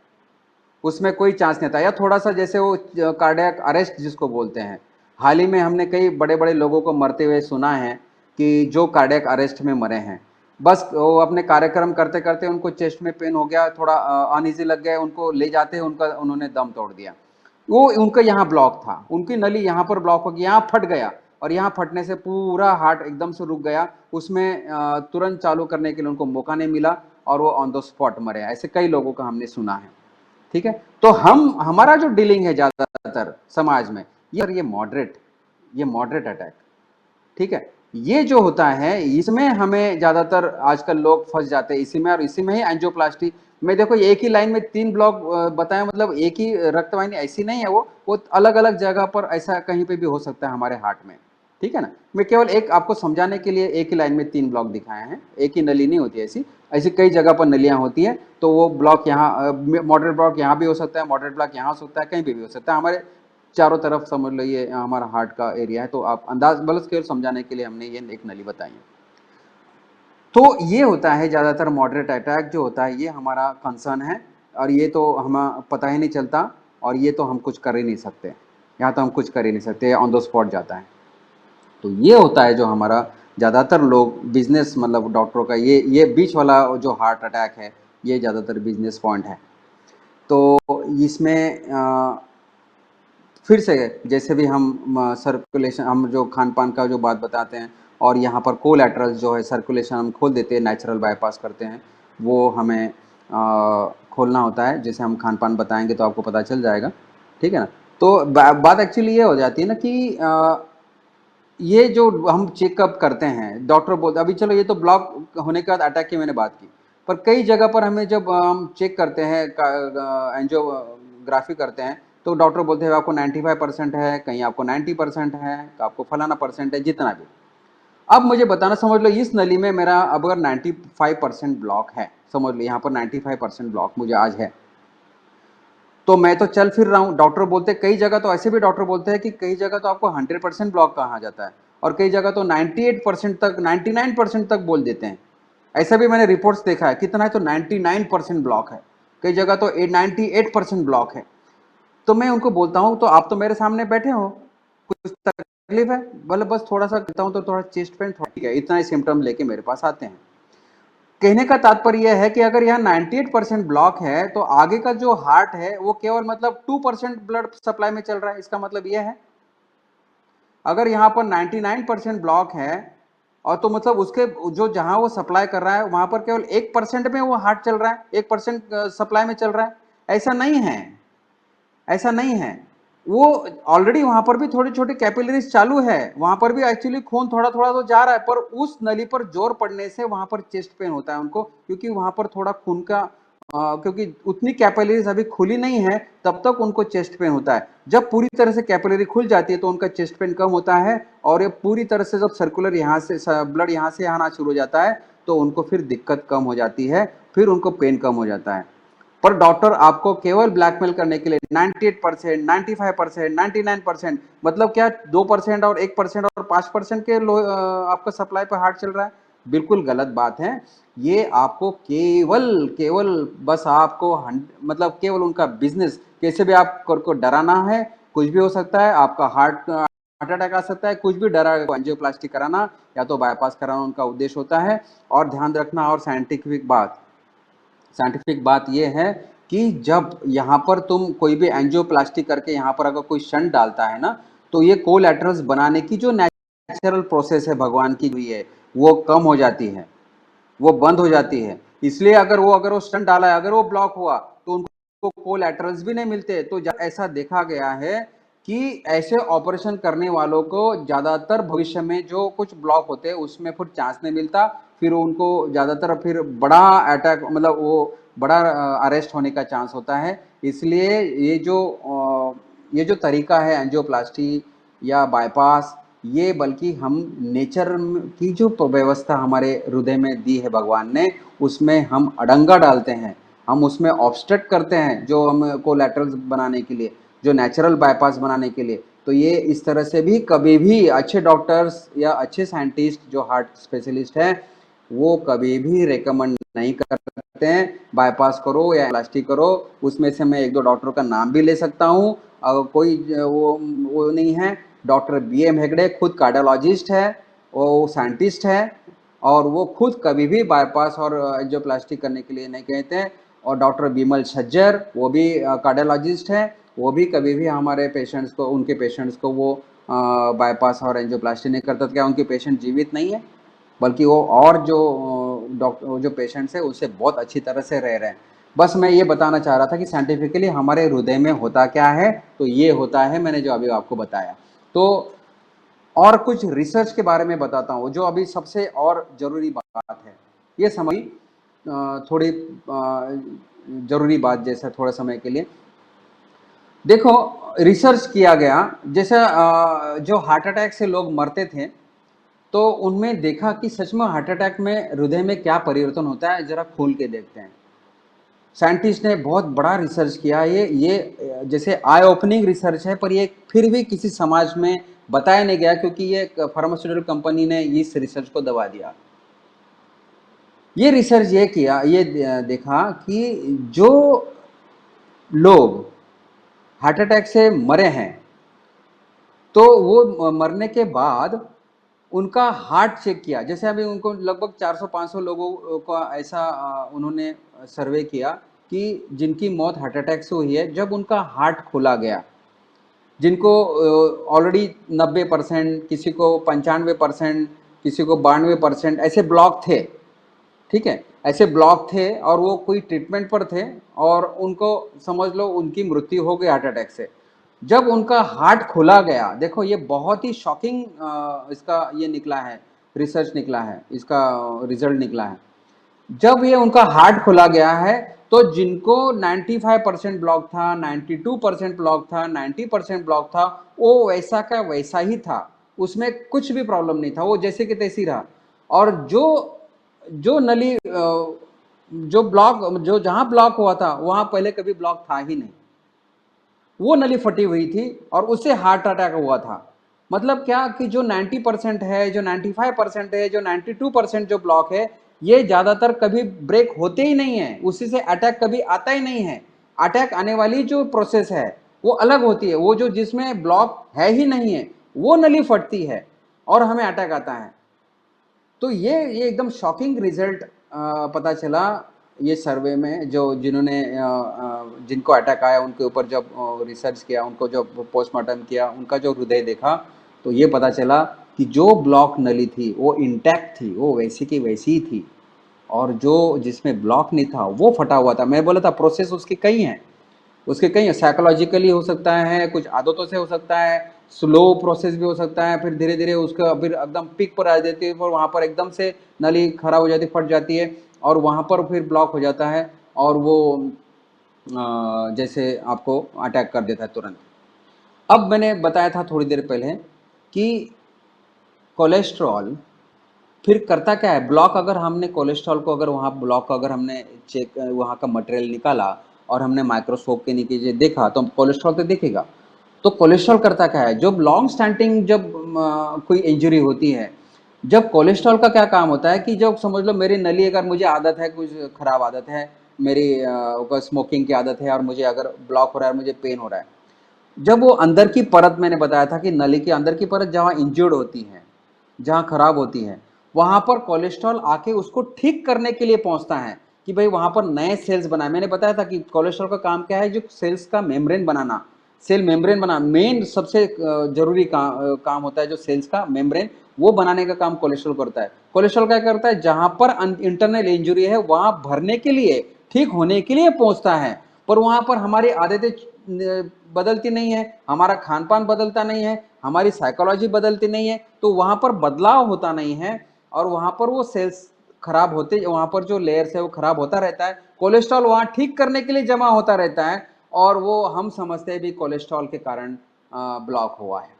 उसमें कोई चांस नहीं था, या थोड़ा सा जैसे वो कार्डियक अरेस्ट जिसको बोलते हैं। हाल ही में हमने कई बड़े बड़े लोगों को मरते हुए सुना है, कि जो कार्डियक अरेस्ट में मरे हैं, बस वो अपने कार्यक्रम करते करते उनको चेस्ट में पेन हो गया, थोड़ा अनईजी लग गया, उनको ले जाते उन्होंने दम तोड़ दिया। वो उनका यहाँ ब्लॉक था, उनकी नली यहाँ पर ब्लॉक हो गई, यहाँ फट गया, और यहाँ फटने से पूरा हार्ट एकदम से रुक गया, उसमें तुरंत चालू करने के लिए उनको मौका नहीं मिला, और वो ऑन द स्पॉट मरे। ऐसे कई लोगों का हमने सुना है। ठीक है। तो हमारा जो डीलिंग है ज्यादातर समाज में, ये मॉडरेट अटैक। ठीक है। ये जो होता है इसमें हमें ज्यादातर आजकल लोग फंस जाते हैं इसी में, और इसी में ही एंजियोप्लास्टी में देखो एक ही लाइन में 3 ब्लॉक बताया, मतलब एक ही रक्तवाहिनी ऐसी नहीं है, वो अलग अलग जगह पर ऐसा कहीं पे भी हो सकता है हमारे हार्ट में, ठीक है ना। मैं केवल एक आपको समझाने के लिए एक ही लाइन में 3 ब्लॉक दिखाए हैं, एक ही नली नहीं होती ऐसी, ऐसी कई जगह पर नलियां होती है। तो वो ब्लॉक यहाँ मॉडरेट ब्लॉक यहाँ भी हो सकता है, मॉडरेट ब्लॉक यहाँ हो सकता है, कहीं भी हो सकता है, हमारे चारों तरफ समझ लो ये हमारा हार्ट का एरिया है। तो आप अंदाज बल्कि केवल समझाने के लिए हमने ये एक नली बताई है। तो ये होता है ज़्यादातर मॉडरेट अटैक जो होता है, ये हमारा कंसर्न है, और ये तो हमें पता ही नहीं चलता, और ये तो हम कुछ कर ही नहीं सकते, यहाँ तो हम कुछ कर ही नहीं सकते, ऑन द स्पॉट जाता है। तो ये होता है जो हमारा ज़्यादातर लोग बिजनेस, मतलब डॉक्टरों का ये बीच वाला जो हार्ट अटैक है, ये ज़्यादातर बिजनेस पॉइंट है। तो इसमें फिर से जैसे भी हम सर्कुलेशन, हम जो खान पान का जो बात बताते हैं, और यहाँ पर कोलैटरल्स जो है सर्कुलेशन हम खोल देते हैं, नेचुरल बाईपास करते हैं, वो हमें खोलना होता है। जैसे हम खान पान बताएंगे तो आपको पता चल जाएगा, ठीक है ना। तो बात एक्चुअली ये हो जाती है ना कि ये जो हम चेकअप करते हैं, डॉक्टर बोलते अभी चलो ये तो ब्लॉक होने के बाद अटैक की मैंने बात की, पर कई जगह पर हमें जब हम चेक करते हैं, एंजियोग्राफी करते हैं, तो डॉक्टर बोलते हैं आपको 95% है, कहीं आपको 90% है, आपको फलाना परसेंट है, जितना भी। अब मुझे बताना, समझ लो इस नली में मेरा अब अगर 95% ब्लॉक है, समझ लो यहाँ पर 95% ब्लॉक मुझे आज है, तो मैं तो चल फिर रहा हूँ। डॉक्टर बोलते हैं कई जगह तो ऐसे भी डॉक्टर बोलते हैं कि कई जगह तो आपको 100% ब्लॉक कहा जाता है, और कई जगह तो 98% तक, 99% तक बोल देते हैं। ऐसा भी मैंने रिपोर्ट्स देखा है, कितना है तो 99% ब्लॉक है, कई जगह तो 98% ब्लॉक है। तो मैं उनको बोलता हूँ तो आप तो मेरे सामने बैठे हो, कुछ तकलीफ है, बोले बस थोड़ा सा कहता हूँ तो थोड़ा चेस्ट पेन, थोड़ा ठीक है, इतना ही सिम्टम लेके मेरे पास आते हैं। कहने का तात्पर्य यह है कि अगर यहाँ 98% ब्लॉक है, तो आगे का जो हार्ट है वो केवल मतलब 2% ब्लड सप्लाई में चल रहा है। इसका मतलब यह है अगर यहाँ पर 99% ब्लॉक है, और तो मतलब उसके जो जहां वो सप्लाई कर रहा है वहां पर केवल 1% में वो हार्ट चल रहा है, 1% सप्लाई में चल रहा है। ऐसा नहीं है, ऐसा नहीं है। वो ऑलरेडी वहां पर भी थोड़ी छोटी कैपिलरीज चालू है, वहां पर भी एक्चुअली खून थोड़ा थोड़ा तो जा रहा है, पर उस नली पर जोर पड़ने से वहां पर चेस्ट पेन होता है उनको, क्योंकि वहां पर थोड़ा खून का क्योंकि उतनी कैपिलरीज अभी खुली नहीं है, तब तक उनको चेस्ट पेन होता है। जब पूरी तरह से कैपिलरी खुल जाती है तो उनका चेस्ट पेन कम होता है, और ये पूरी तरह से जब सर्कुलर यहाँ से ब्लड यहाँ से आना शुरू हो जाता है, तो उनको फिर दिक्कत कम हो जाती है, फिर उनको पेन कम हो जाता है। पर डॉक्टर आपको केवल ब्लैकमेल करने के लिए 98%, 95%, 99%, मतलब क्या 2% और 1% और 5% के आपका सप्लाई पर हार्ट चल रहा है, बिल्कुल गलत बात है। ये आपको केवल केवल बस आपको मतलब केवल उनका बिजनेस, कैसे भी आपको डराना है, कुछ भी हो सकता है, आपका हार्ट अटैक आ सकता है, कुछ भी डरा, एंजियोप्लास्टी कराना या तो बाईपास कराना उनका उद्देश्य होता है। और ध्यान रखना, और साइंटिफिक बात यह है कि जब यहाँ पर तुम कोई भी एंजियोप्लास्टी करके यहाँ पर अगर कोई शंट डालता है ना, तो ये कोलैटरल्स बनाने की जो नेचुरल प्रोसेस है भगवान की हुई है, वो कम हो जाती है, वो बंद हो जाती है। इसलिए अगर वो स्टंट डाला है, अगर वो ब्लॉक हुआ, तो उनको कोलैटरल्स भी नहीं मिलते। तो ऐसा देखा गया है कि ऐसे ऑपरेशन करने वालों को ज्यादातर भविष्य में जो कुछ ब्लॉक होते हैं उसमें फिर चांस नहीं मिलता, फिर उनको ज्यादातर फिर बड़ा अटैक, मतलब वो बड़ा अरेस्ट होने का चांस होता है। इसलिए ये जो तरीका है एंजियोप्लास्टी या बाईपास, ये बल्कि हम नेचर की जो व्यवस्था हमारे हृदय में दी है भगवान ने, उसमें हम अड़ंगा डालते हैं, हम उसमें ऑब्स्ट्रक्ट करते हैं, जो हम कोलैटरल्स बनाने के लिए, जो नेचुरल बाईपास बनाने के लिए। तो ये इस तरह से भी कभी भी अच्छे डॉक्टर्स या अच्छे साइंटिस्ट जो हार्ट स्पेशलिस्ट हैं, वो कभी भी रेकमेंड नहीं करते हैं बाईपास करो या प्लास्टिक करो। उसमें से मैं एक दो डॉक्टर का नाम भी ले सकता हूँ, कोई वो नहीं है। डॉक्टर BM हेगड़े खुद कार्डियोलॉजिस्ट है, वो साइंटिस्ट है, और वो खुद कभी भी बाईपास और एंजियोप्लास्टी करने के लिए नहीं कहते हैं। और डॉक्टर बिमल छज्जर, वो भी कार्डियोलॉजिस्ट है, वो भी कभी भी हमारे पेशेंट्स को, उनके पेशेंट्स को वो बाईपास और एंजियोप्लास्टी नहीं करता। क्या उनके पेशेंट जीवित नहीं है, बल्कि वो और जो डॉक्टर जो पेशेंट्स है उससे बहुत अच्छी तरह से रह रहे हैं। बस मैं ये बताना चाह रहा था कि साइंटिफिकली हमारे हृदय में होता क्या है, तो ये होता है मैंने जो अभी आपको बताया। तो और कुछ रिसर्च के बारे में बताता हूँ जो अभी सबसे और जरूरी बात है। ये समझ थोड़ी जरूरी बात जैसा थोड़ा समय के लिए देखो, रिसर्च किया गया जैसे जो हार्ट अटैक से लोग मरते थे तो उनमें देखा कि सच में हार्ट अटैक में हृदय में क्या परिवर्तन होता है, जरा खोल के देखते हैं। साइंटिस्ट ने बहुत बड़ा रिसर्च किया। ये जैसे आई ओपनिंग रिसर्च है, पर ये फिर भी किसी समाज में बताया नहीं गया क्योंकि ये फार्मास्यूटिकल कंपनी ने इस रिसर्च को दबा दिया। ये रिसर्च ये किया, ये देखा कि जो लोग हार्ट अटैक से मरे हैं तो वो मरने के बाद उनका हार्ट चेक किया। जैसे अभी उनको लगभग 400-500 लोगों का ऐसा उन्होंने सर्वे किया कि जिनकी मौत हार्ट अटैक से हुई है, जब उनका हार्ट खोला गया, जिनको ऑलरेडी 90%, किसी को 95%, किसी को 92% ऐसे ब्लॉक थे, ठीक है, ऐसे ब्लॉक थे और वो कोई ट्रीटमेंट पर थे और उनको समझ लो उनकी मृत्यु हो गई हार्ट अटैक से। जब उनका हार्ट खोला गया, देखो ये बहुत ही शॉकिंग इसका ये निकला है, रिसर्च निकला है, इसका रिजल्ट निकला है। जब ये उनका हार्ट खोला गया है तो जिनको 95% ब्लॉक था, 92% ब्लॉक था, 90% ब्लॉक था, वो वैसा का वैसा ही था, उसमें कुछ भी प्रॉब्लम नहीं था, वो जैसे कि तैसी रहा। और जो जो नली जो ब्लॉक जो जहां ब्लॉक हुआ था वहां पहले कभी ब्लॉक था ही नहीं, वो नली फटी हुई थी और उससे हार्ट अटैक हुआ था। मतलब क्या कि जो 90% है, जो 95% है, जो 92% जो ब्लॉक है, ये ज्यादातर कभी ब्रेक होते ही नहीं है, उसी से अटैक कभी आता ही नहीं है। अटैक आने वाली जो प्रोसेस है वो अलग होती है, वो जो जिसमें ब्लॉक है ही नहीं है वो नली फटती है और हमें अटैक आता है। तो ये एकदम शॉकिंग रिजल्ट पता चला ये सर्वे में, जो जिन्होंने जिनको अटैक आया उनके ऊपर जब रिसर्च किया, उनको जब पोस्टमार्टम किया, उनका जो हृदय देखा तो ये पता चला कि जो ब्लॉक नली थी वो इंटैक्ट थी, वो वैसी की वैसी ही थी, और जो जिसमें ब्लॉक नहीं था वो फटा हुआ था। मैं बोला था प्रोसेस उसके कई हैं, उसके कई साइकोलॉजिकली हो सकता है, कुछ आदतों से हो सकता है, स्लो प्रोसेस भी हो सकता है, फिर धीरे धीरे उसका फिर एकदम पीक पर आ जाती है, फिर वहाँ पर एकदम से नली खराब हो जाती है, फट जाती है और वहाँ पर फिर ब्लॉक हो जाता है और वो जैसे आपको अटैक कर देता है तुरंत। अब मैंने बताया था थोड़ी देर पहले कि कोलेस्ट्रॉल फिर करता क्या है, ब्लॉक अगर हमने कोलेस्ट्रॉल को अगर वहाँ ब्लॉक अगर हमने चेक वहाँ का मटेरियल निकाला और हमने माइक्रोस्कोप के नीचे देखा तो कोलेस्ट्रॉल तो दिखेगा। तो कोलेस्ट्रॉल करता क्या है, जब लॉन्ग स्टैंडिंग जब कोई इंजरी होती है, जब कोलेस्ट्रॉल का क्या काम होता है कि जब समझ लो मेरी नली, अगर मुझे आदत है, कुछ खराब आदत है मेरी, स्मोकिंग की आदत है और मुझे अगर ब्लॉक हो रहा है, मुझे पेन हो रहा है, जब वो अंदर की परत, मैंने बताया था कि नली के अंदर की परत जहाँ इंजर्ड होती है, जहाँ खराब होती है, वहां पर कोलेस्ट्रॉल आके उसको ठीक करने के लिए पहुंचता है कि भाई वहां पर नए सेल्स बनाए। मैंने बताया था कि कोलेस्ट्रॉल का काम क्या है, जो सेल्स का मेम्ब्रेन बनाना, सेल मेम्ब्रेन बना मेन सबसे जरूरी काम होता है, जो सेल्स का मेम्ब्रेन वो बनाने का काम कोलेस्ट्रॉल करता है। कोलेस्ट्रॉल क्या करता है, जहां पर इंटरनल इंजुरी है वहां भरने के लिए, ठीक होने के लिए पहुंचता है, पर वहां पर हमारी आदतें बदलती नहीं है, हमारा खान पान बदलता नहीं है, हमारी साइकोलॉजी बदलती नहीं है, तो वहां पर बदलाव होता नहीं है और वहां पर वो सेल्स खराब होते, वहां पर जो लेयर्स है वो खराब होता रहता है, कोलेस्ट्रॉल वहां ठीक करने के लिए जमा होता रहता है और वो हम समझते हैं भी कोलेस्ट्रॉल के कारण ब्लॉक हुआ है।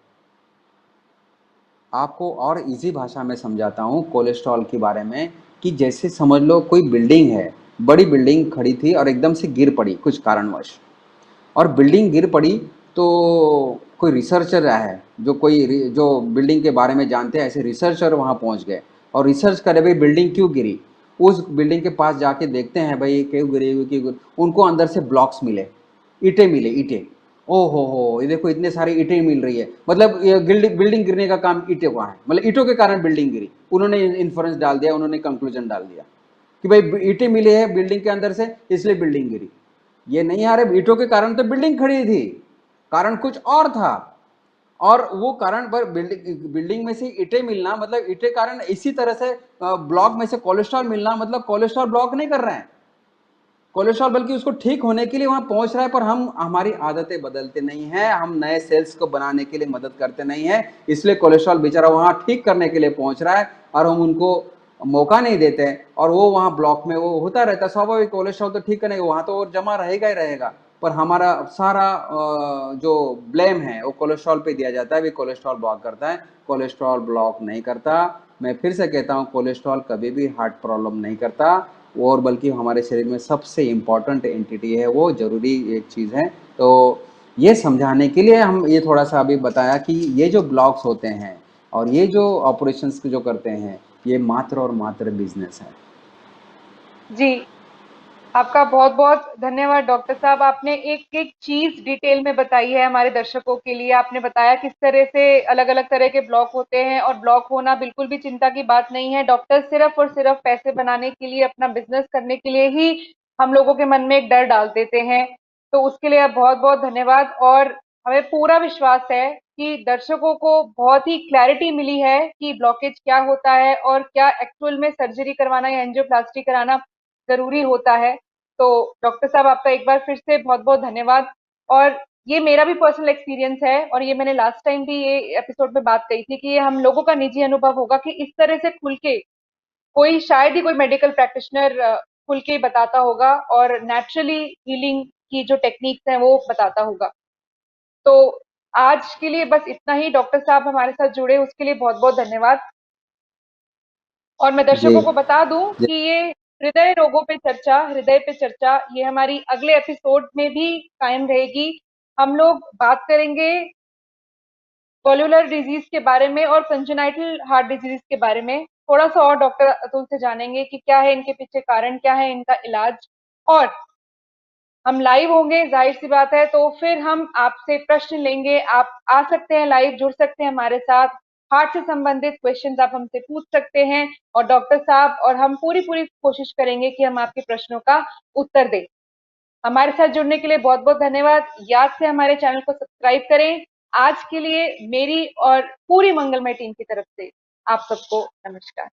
आपको और इजी भाषा में समझाता हूँ कोलेस्ट्रॉल के बारे में कि जैसे समझ लो कोई बिल्डिंग है, बड़ी बिल्डिंग खड़ी थी और एकदम से गिर पड़ी कुछ कारणवश, और बिल्डिंग गिर पड़ी तो कोई रिसर्चर है, जो बिल्डिंग के बारे में जानते हैं, ऐसे रिसर्चर वहाँ पहुँच गए और रिसर्च करे भाई बिल्डिंग क्यों गिरी। उस बिल्डिंग के पास जाके देखते हैं भाई क्यों गिरी, उनको अंदर से ब्लॉक्स मिले, ईंटें मिले, ईंटें। ओ हो, ये देखो इतने सारे ईंटें मिल रही है, मतलब ये बिल्डिंग गिरने का काम ईंटों का है, मतलब ईंटों के कारण बिल्डिंग गिरी। उन्होंने इन्फ्रेंस डाल दिया, उन्होंने कंक्लूजन डाल दिया कि भाई ईंटें मिले हैं बिल्डिंग के अंदर से इसलिए बिल्डिंग गिरी। ये नहीं आ रहे, ईंटों के कारण तो बिल्डिंग खड़ी थी, कारण कुछ और था। और वो कारण पर बिल्डिंग में से ईंटें मिलना मतलब ईंटें कारण, इसी तरह से ब्लॉक में से कोलेस्ट्रॉल मिलना मतलब कोलेस्ट्रॉल ब्लॉक नहीं कर रहे हैं, कोलेस्ट्रॉल बल्कि उसको ठीक होने के लिए वहाँ पहुँच रहा है, पर हम हमारी आदतें बदलते नहीं हैं, हम नए सेल्स को बनाने के लिए मदद करते नहीं हैं, इसलिए कोलेस्ट्रॉल बेचारा वहाँ ठीक करने के लिए पहुँच रहा है और हम उनको मौका नहीं देते हैं, और वो वहाँ ब्लॉक में वो होता रहता है। स्वाभाविक कोलेस्ट्रॉल तो ठीक करने वहाँ तो और जमा रहेगा ही रहेगा, पर हमारा सारा जो ब्लेम है वो कोलेस्ट्रॉल पे दिया जाता है, भी कोलेस्ट्रॉल ब्लॉक करता है। कोलेस्ट्रॉल ब्लॉक नहीं करता। मैं फिर से कहता हूँ, कोलेस्ट्रॉल कभी भी हार्ट प्रॉब्लम नहीं करता, और बल्कि हमारे शरीर में सबसे इम्पॉर्टेंट एंटिटी है, वो ज़रूरी एक चीज़ है। तो ये समझाने के लिए हम ये थोड़ा सा अभी बताया कि ये जो ब्लॉक्स होते हैं और ये जो ऑपरेशंस जो करते हैं, ये मात्र और मात्र बिजनेस है। जी, आपका बहुत-बहुत धन्यवाद डॉक्टर साहब। आपने एक-एक चीज़ डिटेल में बताई है हमारे दर्शकों के लिए। आपने बताया किस तरह से अलग-अलग तरह के ब्लॉक होते हैं, और ब्लॉक होना बिल्कुल भी चिंता की बात नहीं है। डॉक्टर सिर्फ़ और सिर्फ़ पैसे बनाने के लिए, अपना बिज़नेस करने के लिए ही हम लोगों के मन में एक डर डाल देते हैं। तो उसके लिए बहुत-बहुत धन्यवाद, और हमें पूरा विश्वास है कि दर्शकों को बहुत ही क्लैरिटी मिली है कि ब्लॉकेज क्या होता है और क्या एक्चुअल में सर्जरी करवाना या एंजियोप्लास्टी कराना ज़रूरी होता है। तो डॉक्टर साहब, आपका एक बार फिर से बहुत-बहुत धन्यवाद। और ये मेरा भी पर्सनल एक्सपीरियंस है, और ये मैंने लास्ट टाइम भी ये एपिसोड में बात कही थी कि ये हम लोगों का निजी अनुभव होगा कि इस तरह से खुल के कोई, शायद ही कोई मेडिकल प्रैक्टिशनर खुल के बताता होगा और नेचुरली हीलिंग की जो टेक्निक्स हैं वो बताता होगा। तो आज के लिए बस इतना ही। डॉक्टर साहब हमारे साथ जुड़े उसके लिए बहुत-बहुत धन्यवाद। और मैं जी दर्शकों को बता दूं जी कि ये हृदय रोगों पे चर्चा, हृदय पे चर्चा, ये हमारी अगले एपिसोड में भी कायम रहेगी। हम लोग बात करेंगे वॉल्वुलर डिजीज के बारे में और कंजेनाइटल हार्ट डिजीज के बारे में। थोड़ा सा और डॉक्टर अतुल से जानेंगे कि क्या है इनके पीछे कारण, क्या है इनका इलाज। और हम लाइव होंगे, जाहिर सी बात है, तो फिर हम आपसे प्रश्न लेंगे। आप आ सकते हैं, लाइव जुड़ सकते हैं हमारे साथ। हार्ट से संबंधित क्वेश्चंस आप हमसे पूछ सकते हैं, और डॉक्टर साहब और हम पूरी पूरी कोशिश करेंगे कि हम आपके प्रश्नों का उत्तर दें। हमारे साथ जुड़ने के लिए बहुत बहुत धन्यवाद। याद से हमारे चैनल को सब्सक्राइब करें। आज के लिए मेरी और पूरी मंगलमय टीम की तरफ से आप सबको नमस्कार।